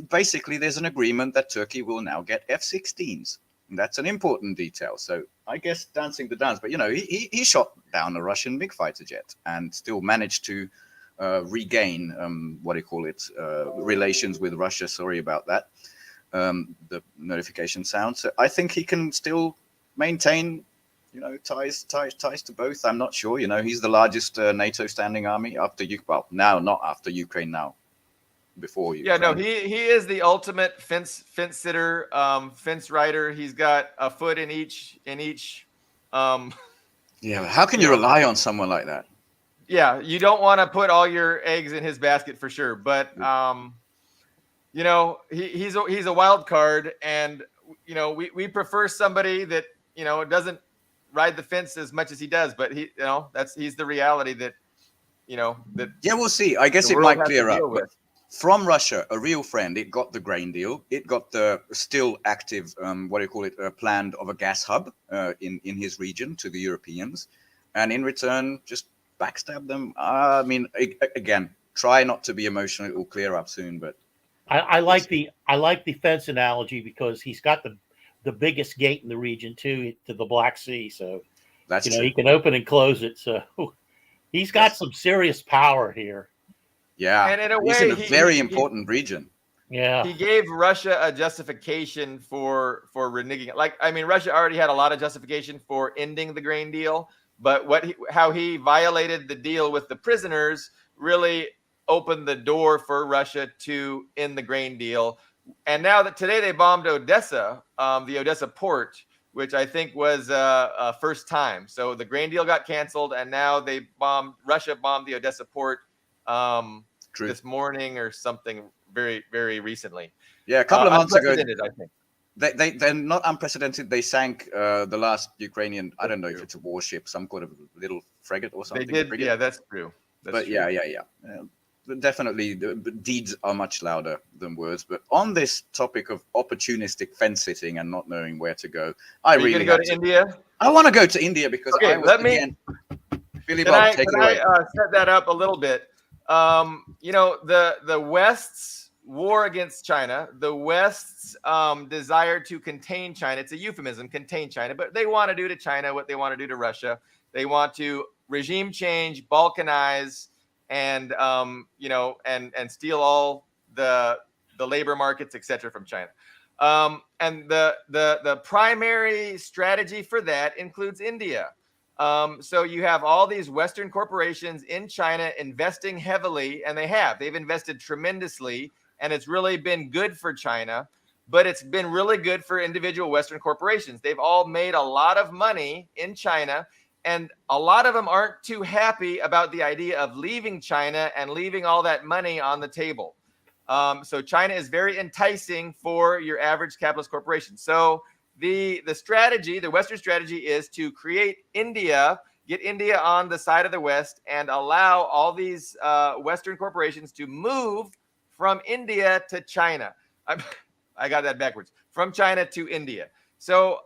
basically there's an agreement that Turkey will now get F-16s. And that's an important detail. So I guess dancing the dance. But, he shot down a Russian MiG fighter jet and still managed to regain relations with Russia. Sorry about that. The notification sound. So I think he can still maintain, ties to both. I'm not sure. He's the largest NATO standing army after now not after Ukraine, now before Ukraine. Yeah, no, he is the ultimate fence sitter, fence rider. He's got a foot in each. Yeah, how can you rely on someone like that? Yeah, you don't want to put all your eggs in his basket for sure. But he's a wild card, and we prefer somebody that doesn't ride the fence as much as he does. But he's the reality that that. Yeah, we'll see. I guess it might clear up. But from Russia, a real friend, it got the grain deal. It got the still active, planned of a gas hub in his region to the Europeans, and in return, just backstab them. I mean, again, try not to be emotional. It will clear up soon. But I like the fence analogy because he's got the biggest gate in the region to the Black Sea, so that's true. He can open and close it. So he's got some serious power here. Yeah, and in a he's way, in a very important region. Yeah, he gave Russia a justification for reneging. Russia already had a lot of justification for ending the grain deal. But how he violated the deal with the prisoners really opened the door for Russia to end the grain deal. And now that today they bombed Odessa, the Odessa port, which I think was a first time. So the grain deal got canceled, and now Russia bombed the Odessa port this morning or something very, very recently. Yeah, a couple of months ago. I think. They're not unprecedented. They sank the last Ukrainian, I don't know if it's a warship, some kind of little frigate or something. They did, yeah, that's true. Yeah. Definitely, the deeds are much louder than words. But on this topic of opportunistic fence sitting and not knowing where to go, are you going to go to India? I want to go to India because Billy Bob, take it away. Set that up a little bit. The West's war against China, the West's desire to contain China, it's a euphemism, contain China, but they want to do to China what they want to do to Russia. They want to regime change, balkanize, and steal all the labor markets, etc., from China. And the primary strategy for that includes India. So you have all these Western corporations in China investing heavily, and they've invested tremendously. And it's really been good for China, but it's been really good for individual Western corporations. They've all made a lot of money in China, and a lot of them aren't too happy about the idea of leaving China and leaving all that money on the table. So China is very enticing for your average capitalist corporation. So the strategy, the Western strategy, is to create India, get India on the side of the West, and allow all these Western corporations to move from India to China. I got that backwards. From China to India. So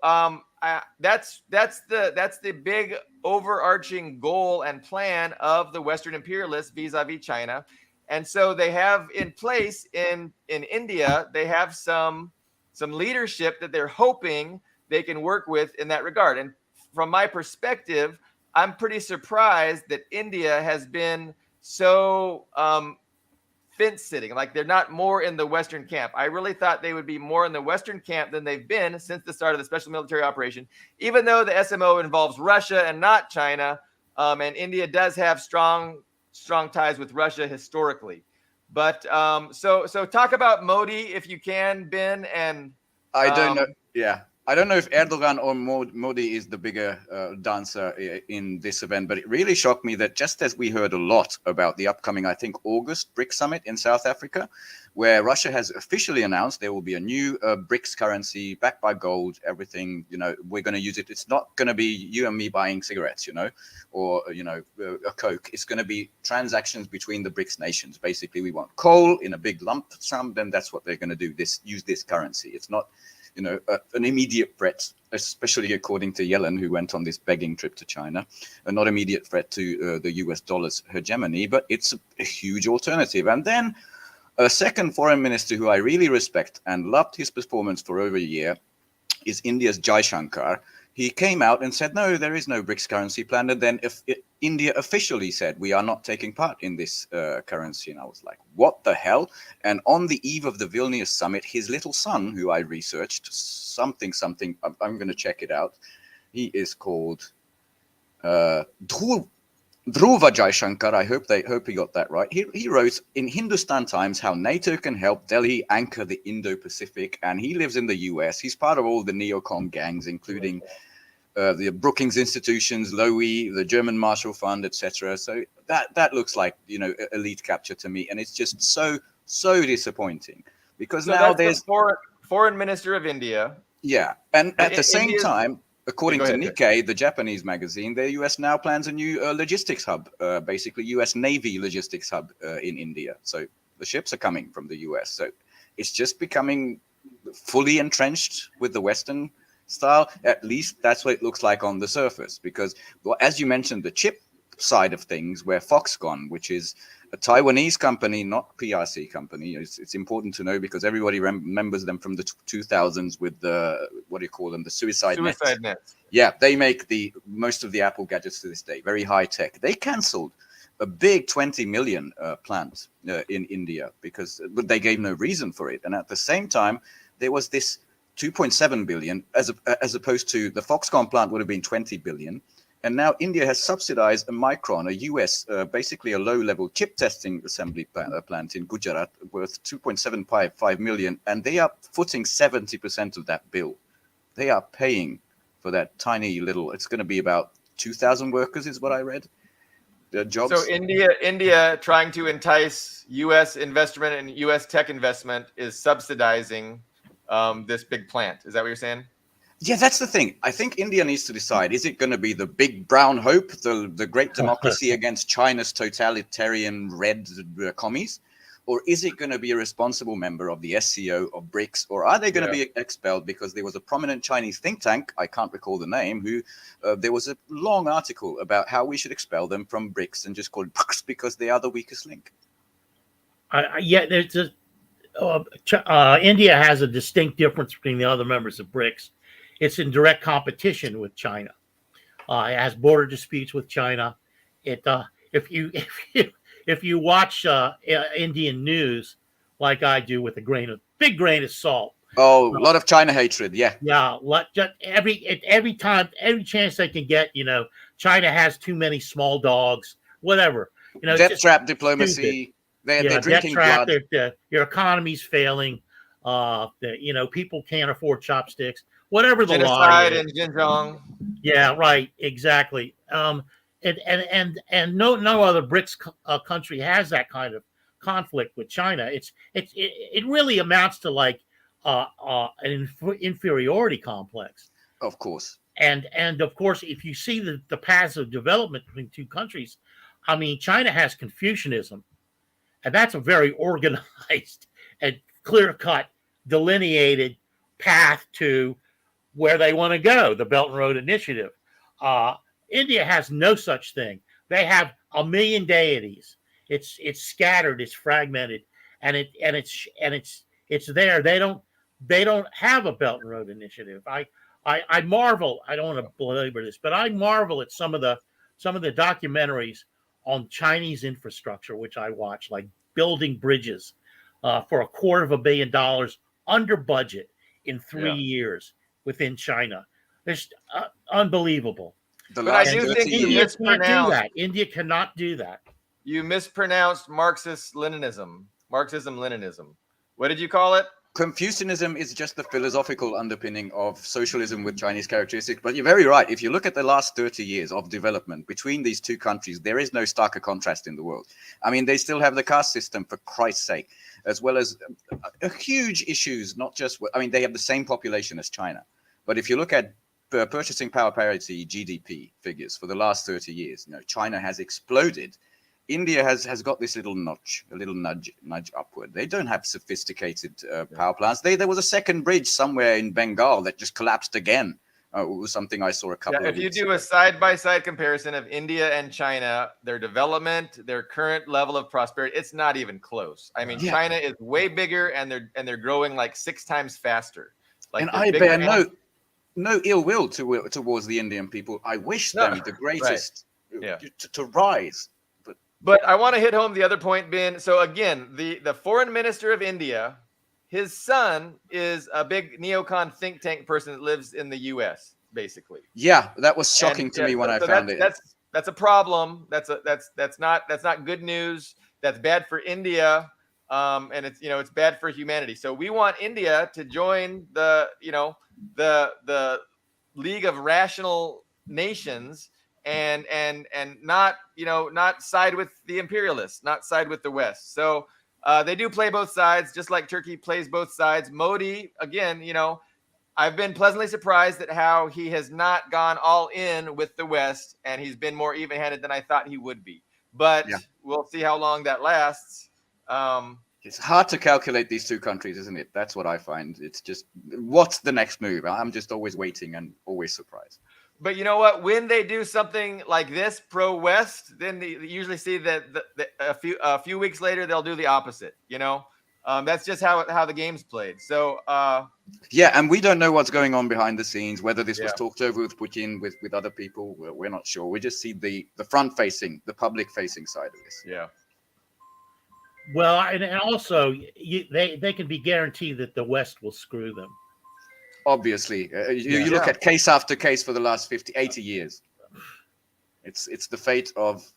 that's the big overarching goal and plan of the Western imperialists vis-a-vis China. And so they have in place in India, they have some leadership that they're hoping they can work with in that regard. And from my perspective, I'm pretty surprised that India has been so fence sitting, like they're not more in the Western camp. I really thought they would be more in the Western camp than they've been since the start of the special military operation, even though the SMO involves Russia and not China. And India does have strong ties with Russia historically. But so talk about Modi if you can, Ben, and I don't know. Yeah, I don't know if Erdogan or Modi is the bigger dancer in this event, but it really shocked me that just as we heard a lot about the upcoming, I think, August BRICS summit in South Africa, where Russia has officially announced there will be a new BRICS currency backed by gold, everything, we're going to use it. It's not going to be you and me buying cigarettes, or, a Coke. It's going to be transactions between the BRICS nations. Basically, we want coal in a big lump sum, then that's what they're going to do, use this currency. It's not an immediate threat, especially according to Yellen, who went on this begging trip to China, not immediate threat to the US dollar's hegemony, but it's a huge alternative. And then a second foreign minister who I really respect and loved his performance for over a year is India's Jaishankar. He came out and said, no, there is no BRICS currency plan. And then India officially said, we are not taking part in this currency. And I was like, what the hell? And on the eve of the Vilnius summit, his little son, who I researched, something, I'm going to check it out. He is called Dhruva Jaishankar. I hope he got that right. He wrote in Hindustan Times how NATO can help Delhi anchor the Indo-Pacific, and he lives in the US. He's part of all the neocon gangs, including the Brookings Institutions, Lowy, the German Marshall Fund, etc. So that looks like elite capture to me, and it's just so disappointing because now there's the foreign minister of India. Yeah, and at the same time, according to ahead, Nikkei, the Japanese magazine, the US now plans a new logistics hub, basically US Navy logistics hub in India. So the ships are coming from the US. So it's just becoming fully entrenched with the Western style. At least that's what it looks like on the surface. Because, well, as you mentioned, the chip side of things, where Foxconn, which is a Taiwanese company, not PRC company. It's important to know because everybody remembers them from the 2000s with the, the suicide nets. Yeah, they make most of the Apple gadgets to this day, very high tech. They canceled a big 20 million plant in India but they gave no reason for it. And at the same time, there was this 2.7 billion as opposed to the Foxconn plant would have been 20 billion. And now India has subsidized a Micron, a US, basically a low-level chip testing assembly plant in Gujarat worth 2.75 million, and they are footing 70% of that bill. They are paying for that tiny little. It's going to be about 2,000 workers, is what I read. Jobs. So India, trying to entice U.S. investment and U.S. tech investment, is subsidizing this big plant. Is that what you're saying? Yeah, that's the thing. I think India needs to decide, is it going to be the big brown hope, the great democracy against China's totalitarian red commies? Or is it going to be a responsible member of the SCO of BRICS? Or are they going to be expelled? Because there was a prominent Chinese think tank, I can't recall the name, who there was a long article about how we should expel them from BRICS and just call it BRICS because they are the weakest link. There's India has a distinct difference between the other members of BRICS. It's in direct competition with China. It has border disputes with China. If you watch Indian news like I do with a big grain of salt. Oh, a lot of China hatred. Yeah. Yeah. Every chance they can get, China has too many small dogs. Whatever. Debt trap diplomacy. They're drinking blood. Your economy's failing. People can't afford chopsticks. Whatever the lie is. Genocide in Xinjiang. Yeah, right, exactly. And no other BRICS country has that kind of conflict with China. It really amounts to like an inferiority complex. Of course. And of course, if you see the paths of development between two countries, I mean, China has Confucianism, and that's a very organized and clear-cut, delineated path to where they want to go, the Belt and Road Initiative. India has no such thing. They have a million deities. It's scattered, it's fragmented, and it's there. They don't have a Belt and Road Initiative. I marvel. I don't want to belabor this, but I marvel at some of the documentaries on Chinese infrastructure, which I watch, like building bridges for $250 million under budget in 3 years within China. It's unbelievable. But I do think India cannot do that. India cannot do that. You mispronounced Marxist-Leninism Marxism, Leninism. What did you call it? Confucianism is just the philosophical underpinning of socialism with Chinese characteristics. But you're very right. If you look at the last 30 years of development between these two countries, there is no starker contrast in the world. I mean, they still have the caste system, for Christ's sake, as well as huge issues, not just, I mean, they have the same population as China. But if you look at purchasing power parity GDP figures for the last 30 years, China has exploded. India has got this little nudge upward. They don't have sophisticated power plants. There was a second bridge somewhere in Bengal that just collapsed again. It was something I saw a couple of weeks ago. If you do a side-by-side comparison of India and China, their development, their current level of prosperity, it's not even close. I mean, China is way bigger, and they're growing like 6 times faster. Like, and I bear no ill will towards the Indian people. I wish them the greatest to rise. But I want to hit home the other point, Ben. So again, the foreign minister of India, his son is a big neocon think tank person that lives in the U.S. basically. Yeah, that was shocking to me when I found it. That's a problem. That's not good news. That's bad for India, and it's bad for humanity. So we want India to join the League of Rational Nations. And not side with the imperialists, not side with the West. So they do play both sides, just like Turkey plays both sides. Modi, again, I've been pleasantly surprised at how he has not gone all in with the West, and he's been more even-handed than I thought he would be. But we'll see how long that lasts. It's hard to calculate these two countries, isn't it? That's what I find. It's just, what's the next move? I'm just always waiting and always surprised. But you know what? When they do something like this, pro-West, then they usually see that a few weeks later they'll do the opposite. That's just how the game's played. So and we don't know what's going on behind the scenes. Whether this was talked over with Putin, with other people, we're not sure. We just see the front-facing, the public-facing side of this. Yeah. Well, and also they can be guaranteed that the West will screw them. Obviously, you look at case after case for the last 80 years. It's the fate of.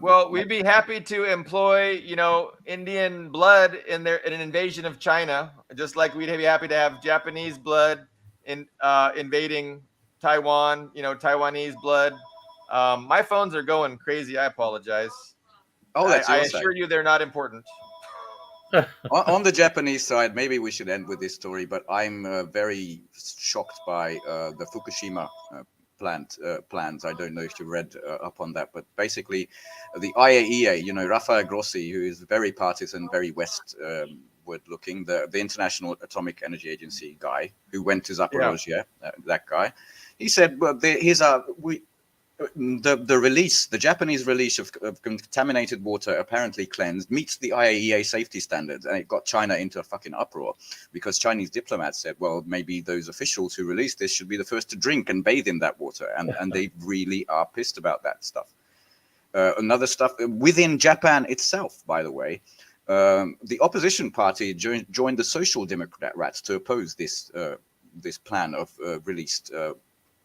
Well, we'd be happy to employ, Indian blood in an invasion of China, just like we'd be happy to have Japanese blood in invading Taiwan. Taiwanese blood. My phones are going crazy. I apologize. Oh, I assure you, they're not important. On the Japanese side, maybe we should end with this story, but I'm very shocked by the Fukushima plans. I don't know if you read up on that, but basically the IAEA, Rafael Grossi, who is very partisan, very westward looking, the International Atomic Energy Agency guy who went to Zaporozhye, that guy, he said, well, the Japanese release of contaminated water, apparently cleansed, meets the IAEA safety standards, and it got China into a fucking uproar because Chinese diplomats said, well, maybe those officials who released this should be the first to drink and bathe in that water, and they really are pissed about that stuff. Another stuff within Japan itself, by the way, the opposition party joined the Social Democrats to oppose this plan of released.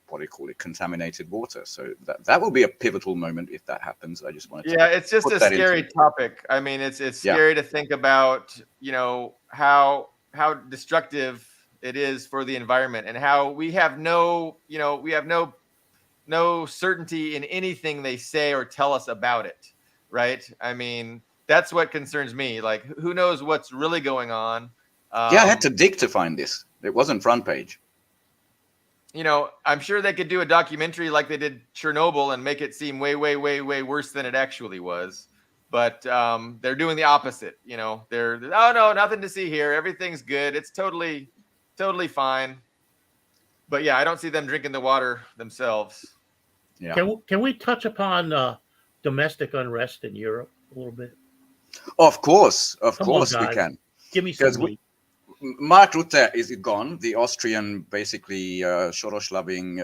What do you call it? Contaminated water. So that will be a pivotal moment if that happens. I just wanted to. Yeah, it's just a scary topic. I mean, it's scary to think about, how destructive it is for the environment, and how we have no certainty in anything they say or tell us about it. Right? I mean, that's what concerns me. Like, who knows what's really going on? I had to dig to find this. It wasn't front page. I'm sure they could do a documentary like they did Chernobyl and make it seem way, way, way, way worse than it actually was. But they're doing the opposite. They're, oh, no, nothing to see here. Everything's good. It's totally, totally fine. But yeah, I don't see them drinking the water themselves. Yeah. Can we touch upon domestic unrest in Europe a little bit? Of course we can. Give me some meat. Mark Rutte is gone. The Austrian, basically Soros-loving,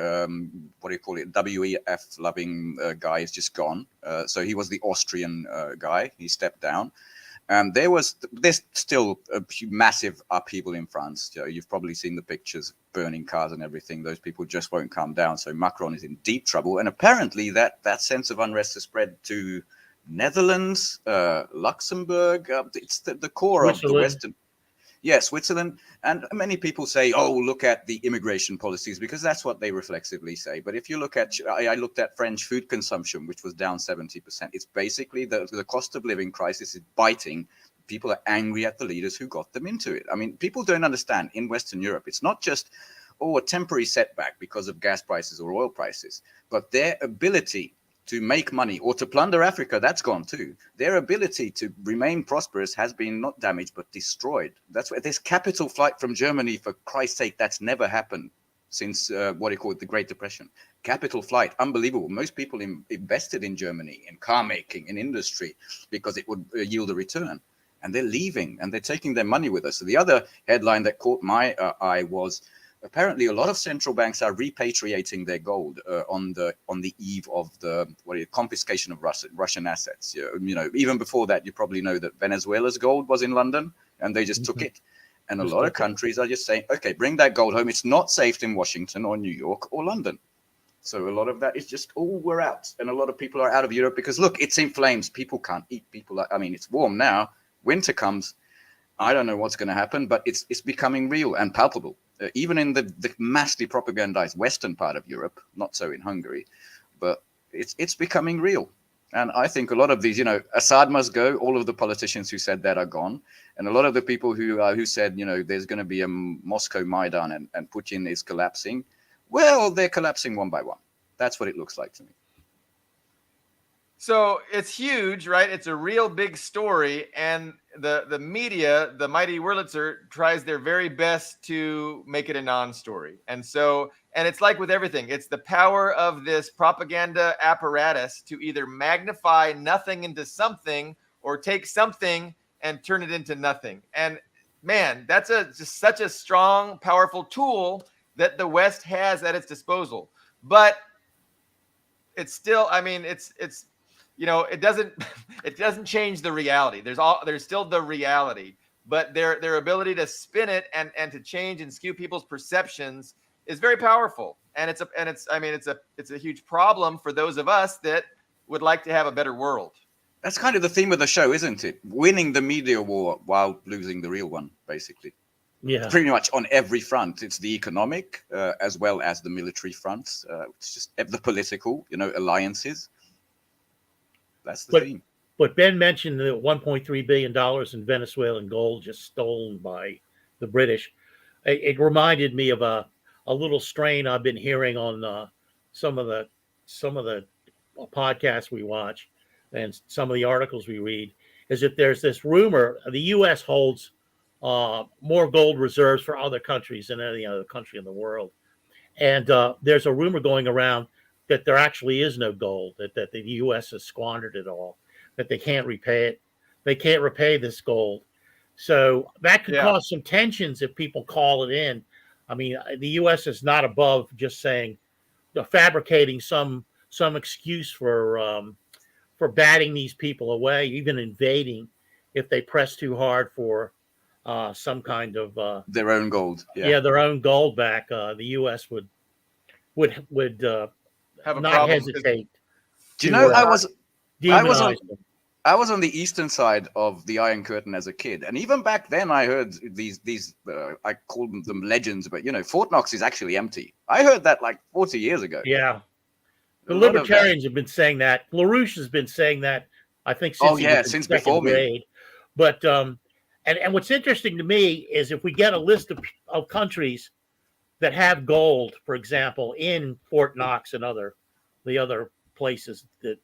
WEF-loving guy is just gone. So he was the Austrian guy. He stepped down. And there's still a massive upheaval in France. You've probably seen the pictures, burning cars and everything. Those people just won't calm down. So Macron is in deep trouble. And apparently that sense of unrest has spread to Netherlands, Luxembourg. It's the core of the Switzerland. Western. Yes, Switzerland. And many people say, oh, look at the immigration policies, because that's what they reflexively say. But if you look at, I looked at French food consumption, which was down 70%. It's basically the cost of living crisis is biting. People are angry at the leaders who got them into it. I mean, people don't understand in Western Europe, it's not just, a temporary setback because of gas prices or oil prices, but their ability to make money or to plunder Africa, that's gone too. Their ability to remain prosperous has been not damaged, but destroyed. That's why there's capital flight from Germany, for Christ's sake. That's never happened since the Great Depression. Capital flight, unbelievable. Most people invested in Germany, in car making, in industry, because it would yield a return. And they're leaving and they're taking their money with us. So the other headline that caught my eye was, apparently, a lot of central banks are repatriating their gold on the eve of the confiscation of Russian assets. Even before that, you probably know that Venezuela's gold was in London, and they just took it. And a lot of countries are just saying, "Okay, bring that gold home. It's not safe in Washington or New York or London." So a lot of that is just, we're out, and a lot of people are out of Europe because look, it's in flames. People can't eat. It's warm now. Winter comes. I don't know what's going to happen, but it's becoming real and palpable. Even in the massively propagandized Western part of Europe, not so in Hungary, but it's becoming real. And I think a lot of these, Assad must go. All of the politicians who said that are gone. And a lot of the people who said, there's going to be a Moscow Maidan and Putin is collapsing. Well, they're collapsing one by one. That's what it looks like to me. So it's huge, right? It's a real big story, and the media, the mighty Wurlitzer, tries their very best to make it a non-story. And it's like with everything, it's the power of this propaganda apparatus to either magnify nothing into something or take something and turn it into nothing. And man, that's just such a strong, powerful tool that the West has at its disposal. But it's still, it doesn't change the reality. There's still the reality, but their ability to spin it and to change and skew people's perceptions is very powerful. And it's a huge problem for those of us that would like to have a better world. That's kind of the theme of the show, isn't it? Winning the media war while losing the real one, basically. Yeah. Pretty much on every front. It's the economic as well as the military fronts. It's just the political, alliances. That's the theme. But Ben mentioned the $1.3 billion in Venezuelan gold just stolen by the British. It reminded me of a little strain I've been hearing on some of the podcasts we watch and some of the articles we read, is that there's this rumor the U.S. holds more gold reserves for other countries than any other country in the world. And there's a rumor going around that there actually is no gold, that the U.S. has squandered it all, that they can't repay it. They can't repay this gold. So that could cause some tensions if people call it in. I mean, the U.S. is not above just saying, fabricating some excuse for batting these people away, even invading, if they press too hard for some kind of their own gold. Their own gold back. The U.S. would have a not problem. Hesitate. Do you know I was on the eastern side of the Iron Curtain as a kid, and even back then I heard these I called them legends, but Fort Knox is actually empty. I heard that like 40 years ago. Yeah, the libertarians have been saying that. LaRouche has been saying that, I think, since before grade. But and what's interesting to me is if we get a list of countries that have gold, for example, in Fort Knox and the other places that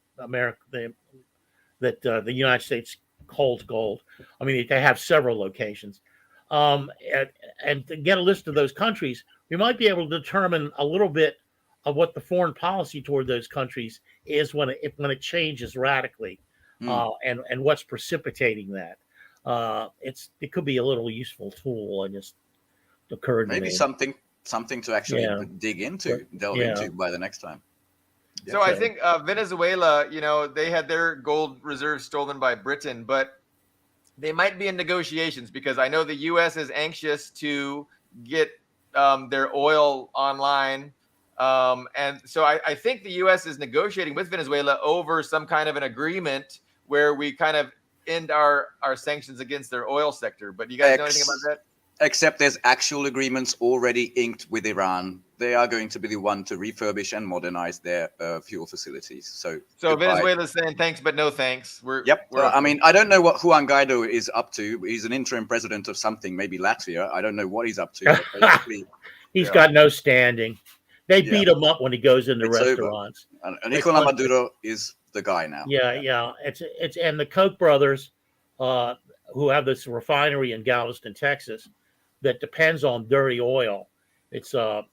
the United States holds gold. I mean, they have several locations. And to get a list of those countries, we might be able to determine a little bit of what the foreign policy toward those countries is when it changes radically, and what's precipitating that. It could be a little useful tool. It just occurred to me. Maybe something to actually delve into by the next time. So I think Venezuela, they had their gold reserves stolen by Britain, but they might be in negotiations because I know the U.S. is anxious to get their oil online. And so I think the U.S. is negotiating with Venezuela over some kind of an agreement where we kind of end our sanctions against their oil sector. But you guys know anything about that? Except there's actual agreements already inked with Iran. They are going to be the one to refurbish and modernize their fuel facilities. So Venezuela's saying thanks, but no thanks. Yep. I mean, I don't know what Juan Guaido is up to. He's an interim president of something, maybe Latvia. I don't know what he's up to. But basically, he's got no standing. They beat him up when he goes into restaurants. And Nicolás Maduro is the guy now. Yeah. It's and the Koch brothers, who have this refinery in Galveston, Texas, that depends on dirty oil. It's that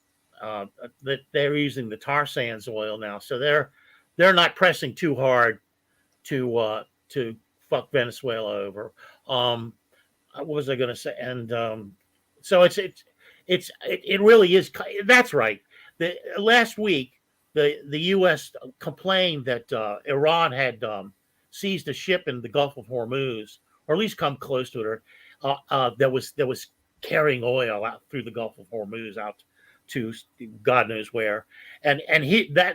they're using the tar sands oil now, so they're not pressing too hard to fuck Venezuela over. What was I going to say? And so it really is. That's right. Last week, the U.S. complained that Iran had seized a ship in the Gulf of Hormuz, or at least come close to it, that was carrying oil out through the Gulf of Hormuz out to God knows where. And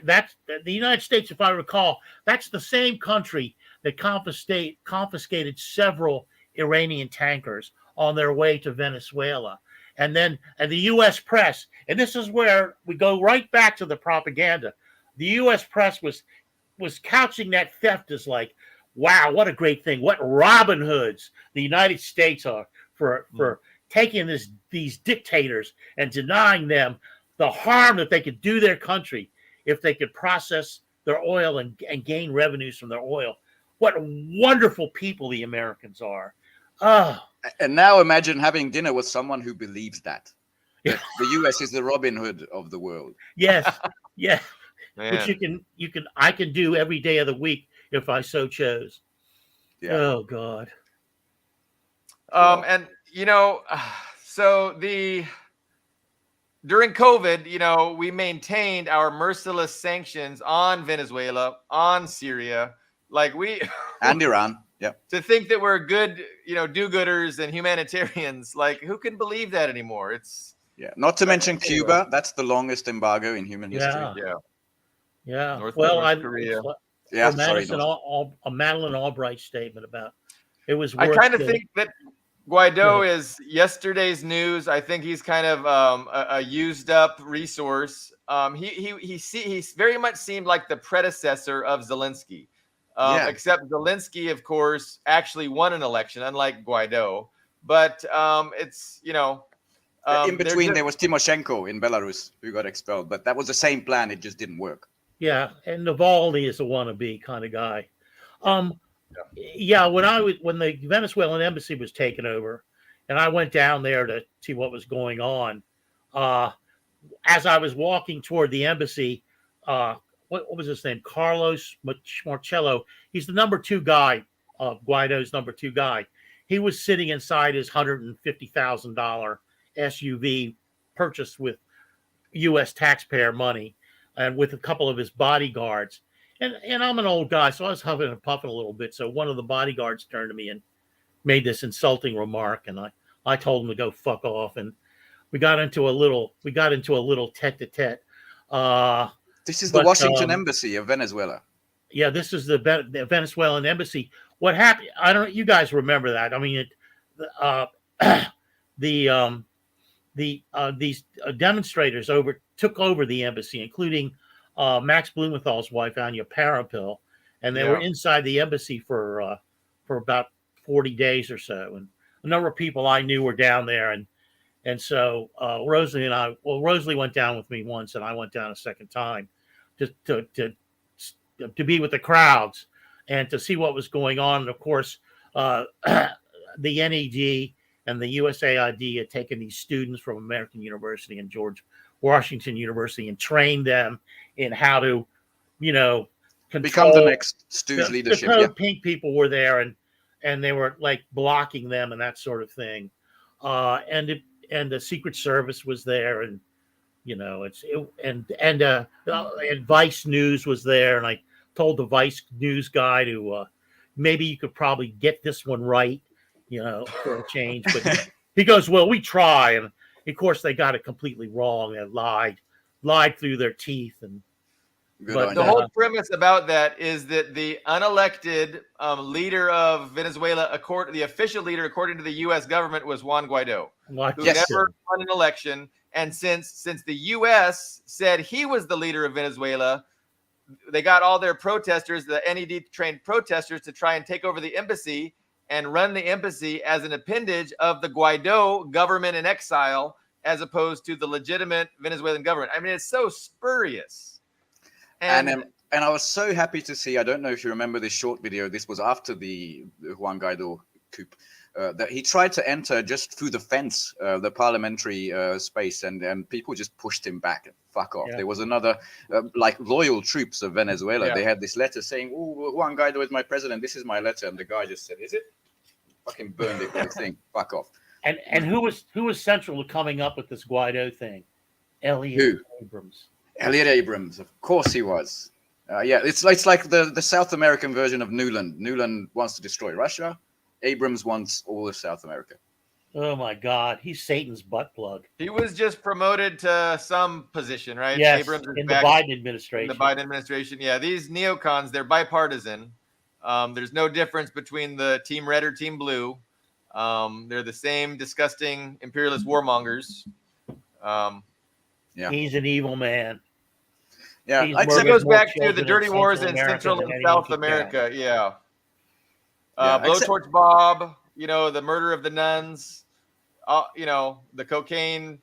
that's the United States, if I recall, that's the same country that confiscated several Iranian tankers on their way to Venezuela. And the U.S. press, and this is where we go right back to the propaganda. The U.S. press was couching that theft as like, wow, what a great thing. What Robin Hoods the United States are for taking these dictators and denying them the harm that they could do their country if they could process their oil and gain revenues from their oil. What wonderful people the Americans are. Oh. And now imagine having dinner with someone who believes that. The U.S. is the Robin Hood of the world. Yes, yeah. Man. Which I can do every day of the week if I so chose. Yeah. Oh God. And so during COVID, we maintained our merciless sanctions on Venezuela, on Syria, and Iran. Yeah. To think that we're good, do-gooders and humanitarians, who can believe that anymore? It's Not to mention Cuba. That's the longest embargo in human history. Yeah. North Korea. Yeah. A Madeleine Albright statement about it was. I kind of think that Guaido is yesterday's news. I think he's kind of a used up resource. He very much seemed like the predecessor of Zelensky. Except Zelensky, of course, actually won an election, unlike Guaido. But it's, in between, there was Timoshenko in Belarus who got expelled. But that was the same plan. It just didn't work. Yeah. And Navalny is a wannabe kind of guy. When the Venezuelan embassy was taken over and I went down there to see what was going on, as I was walking toward the embassy, what was his name? Carlos Marcello. He's the number 2 guy, Guaido's number 2 guy. He was sitting inside his $150,000 SUV purchased with U.S. taxpayer money and with a couple of his bodyguards. And I'm an old guy, so I was huffing and puffing a little bit. So one of the bodyguards turned to me and made this insulting remark, and I told him to go fuck off. And we got into a little tete-a-tete. This is the Washington Embassy of Venezuela. Yeah, this is the Venezuelan embassy. What happened? I don't. You guys remember that? I mean, these demonstrators took over the embassy, including Max Blumenthal's wife, Anya Parapil, and they were inside the embassy for about 40 days or so. And a number of people I knew were down there, and so Rosalie went down with me once, and I went down a second time to be with the crowds and to see what was going on. And of course, the NED and the USAID had taken these students from American University and George Washington University and trained them in how to, become the next Stooge leadership. The Code Pink people were there, and they were blocking them and that sort of thing. And the Secret Service was there, and and Vice News was there, and I told the Vice News guy to maybe you could probably get this one right, for a change. But he goes, well, we try, and of course they got it completely wrong and lied through their teeth, and Good But on The you. whole premise about that is that the unelected leader of Venezuela, the official leader according to the U.S. government, was Juan Guaido, who Yes. never won an election. And since the U.S. said he was the leader of Venezuela, they got all their protesters, the NED-trained protesters, to try and take over the embassy and run the embassy as an appendage of the Guaido government in exile, as opposed to the legitimate Venezuelan government. I mean, it's so spurious. And I was so happy to see, I don't know if you remember this short video, this was after the Juan Guaido coup, that he tried to enter just through the fence, the parliamentary space, and people just pushed him back and fuck off. Yeah. There was another, like loyal troops of Venezuela. Yeah. They had this letter saying, "Oh, Juan Guaido is my president. This is my letter." And the guy just said, "Is it?" Fucking burned it with a thing. Fuck off. And who was central to coming up with this Guaido thing? Elliot Who? Abrams. Elliot Abrams, of course he was. Yeah, it's like the South American version of Newland. Newland wants to destroy Russia. Abrams wants all of South America. Oh my God, he's Satan's butt plug. He was just promoted to some position, right? Yes, Abrams is in the back Biden in administration. the Biden administration. Yeah, these neocons, they're bipartisan. There's no difference between the Team Red or Team Blue. They're the same disgusting imperialist warmongers. Yeah. He's an evil man. Yeah, He's I'd It say murdered goes more back to the children in dirty wars Central in America Central than and anyone South could count. America. Yeah. Yeah, Blowtorch Bob, the murder of the nuns, the cocaine.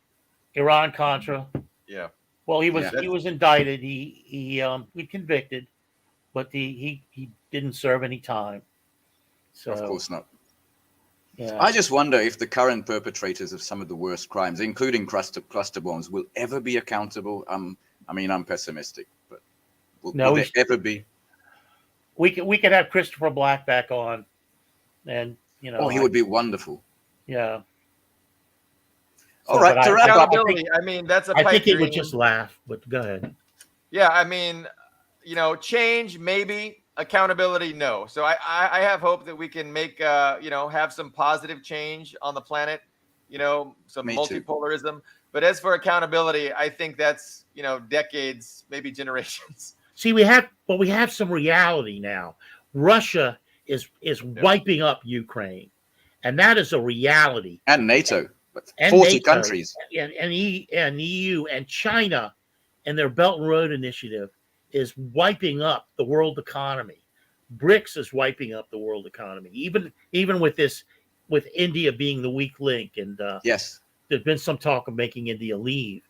Iran Contra. Yeah. Well, he was Yeah. he was indicted. He convicted, but he didn't serve any time. So of course not. yeah. I just wonder if the current perpetrators of some of the worst crimes, including cluster bombs, will ever be accountable. I'm pessimistic, but will they ever be? We could have Christopher Black back on, and He would be wonderful. Yeah. All right, to wrap up, Accountability. That's a pipe I think he dream. would just laugh, but go ahead. Yeah, change maybe, accountability no. So I have hope that we can make have some positive change on the planet, some Me too. multipolarism. But as for accountability, I think that's decades, maybe generations. See, we have some reality now. Russia is wiping up Ukraine, and that is a reality. And NATO, but And 40 NATO, countries. and EU and China and their Belt and Road Initiative is wiping up the world economy. BRICS is wiping up the world economy, even with India being the weak link. And Yes, there's been some talk of making India leave,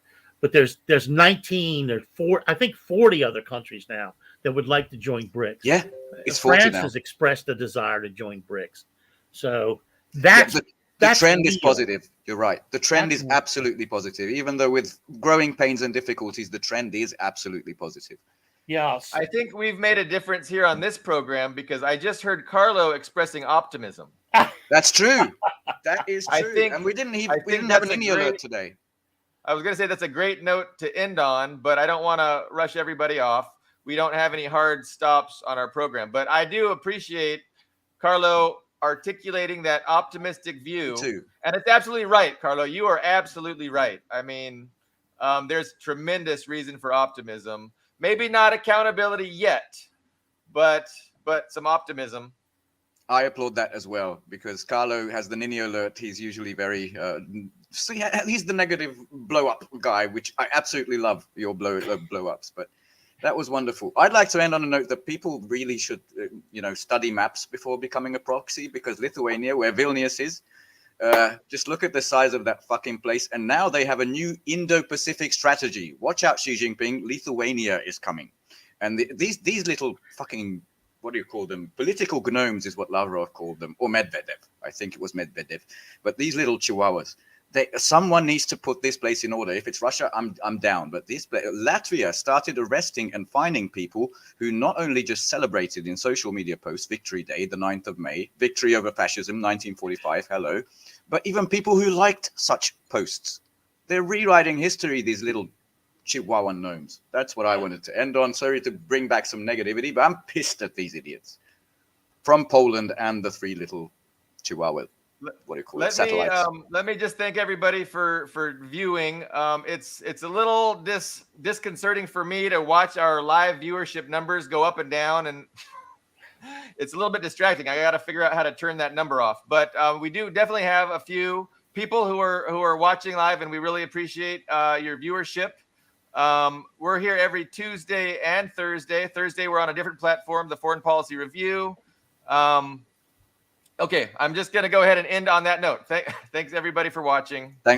but there's 19 or 40 other countries now that would like to join BRICS. yeah, it's 40 France now. has expressed a desire to join BRICS. So The trend is real. positive. You're right. The trend is absolutely positive. Even though with growing pains and difficulties, the trend is absolutely positive. Yes. I think we've made a difference here on this program because I just heard Carlo expressing optimism. That's true. That is I true. think- And we didn't I think have an that's a Indie alert great- today. I was going to say that's a great note to end on, but I don't want to rush everybody off. We don't have any hard stops on our program, but I do appreciate Carlo articulating that optimistic view. Me too. And it's absolutely right, Carlo. You are absolutely right. There's tremendous reason for optimism. Maybe not accountability yet, but some optimism. I applaud that as well because Carlo has the Ninja alert. He's usually very, he's the negative blow up guy, which I absolutely love your blow ups. But that was wonderful. I'd like to end on a note that people really should, study maps before becoming a proxy because Lithuania, where Vilnius is, just look at the size of that fucking place. And now they have a new Indo-Pacific strategy. Watch out, Xi Jinping. Lithuania is coming. And these little fucking, what do you call them? Political gnomes is what Lavrov called them, or Medvedev. I think it was Medvedev. But these little chihuahuas, someone needs to put this place in order. If it's Russia, I'm down. But Latvia started arresting and fining people who not only just celebrated in social media posts Victory Day, the 9th of May, victory over fascism, 1945, hello, but even people who liked such posts. They're rewriting history, these little Chihuahua gnomes. That's what I wanted to end on. Sorry to bring back some negativity, but I'm pissed at these idiots from Poland and the three little Chihuahua what do you call it, satellites. Let me just thank everybody for viewing. It's a little disconcerting for me to watch our live viewership numbers go up and down, and it's a little bit distracting. I got to figure out how to turn that number off. But we do definitely have a few people who are watching live, and we really appreciate your viewership. We're here every Tuesday and Thursday. Thursday, we're on a different platform, the Foreign Policy Review. Okay, I'm just going to go ahead and end on that note. Thanks everybody for watching. Thanks.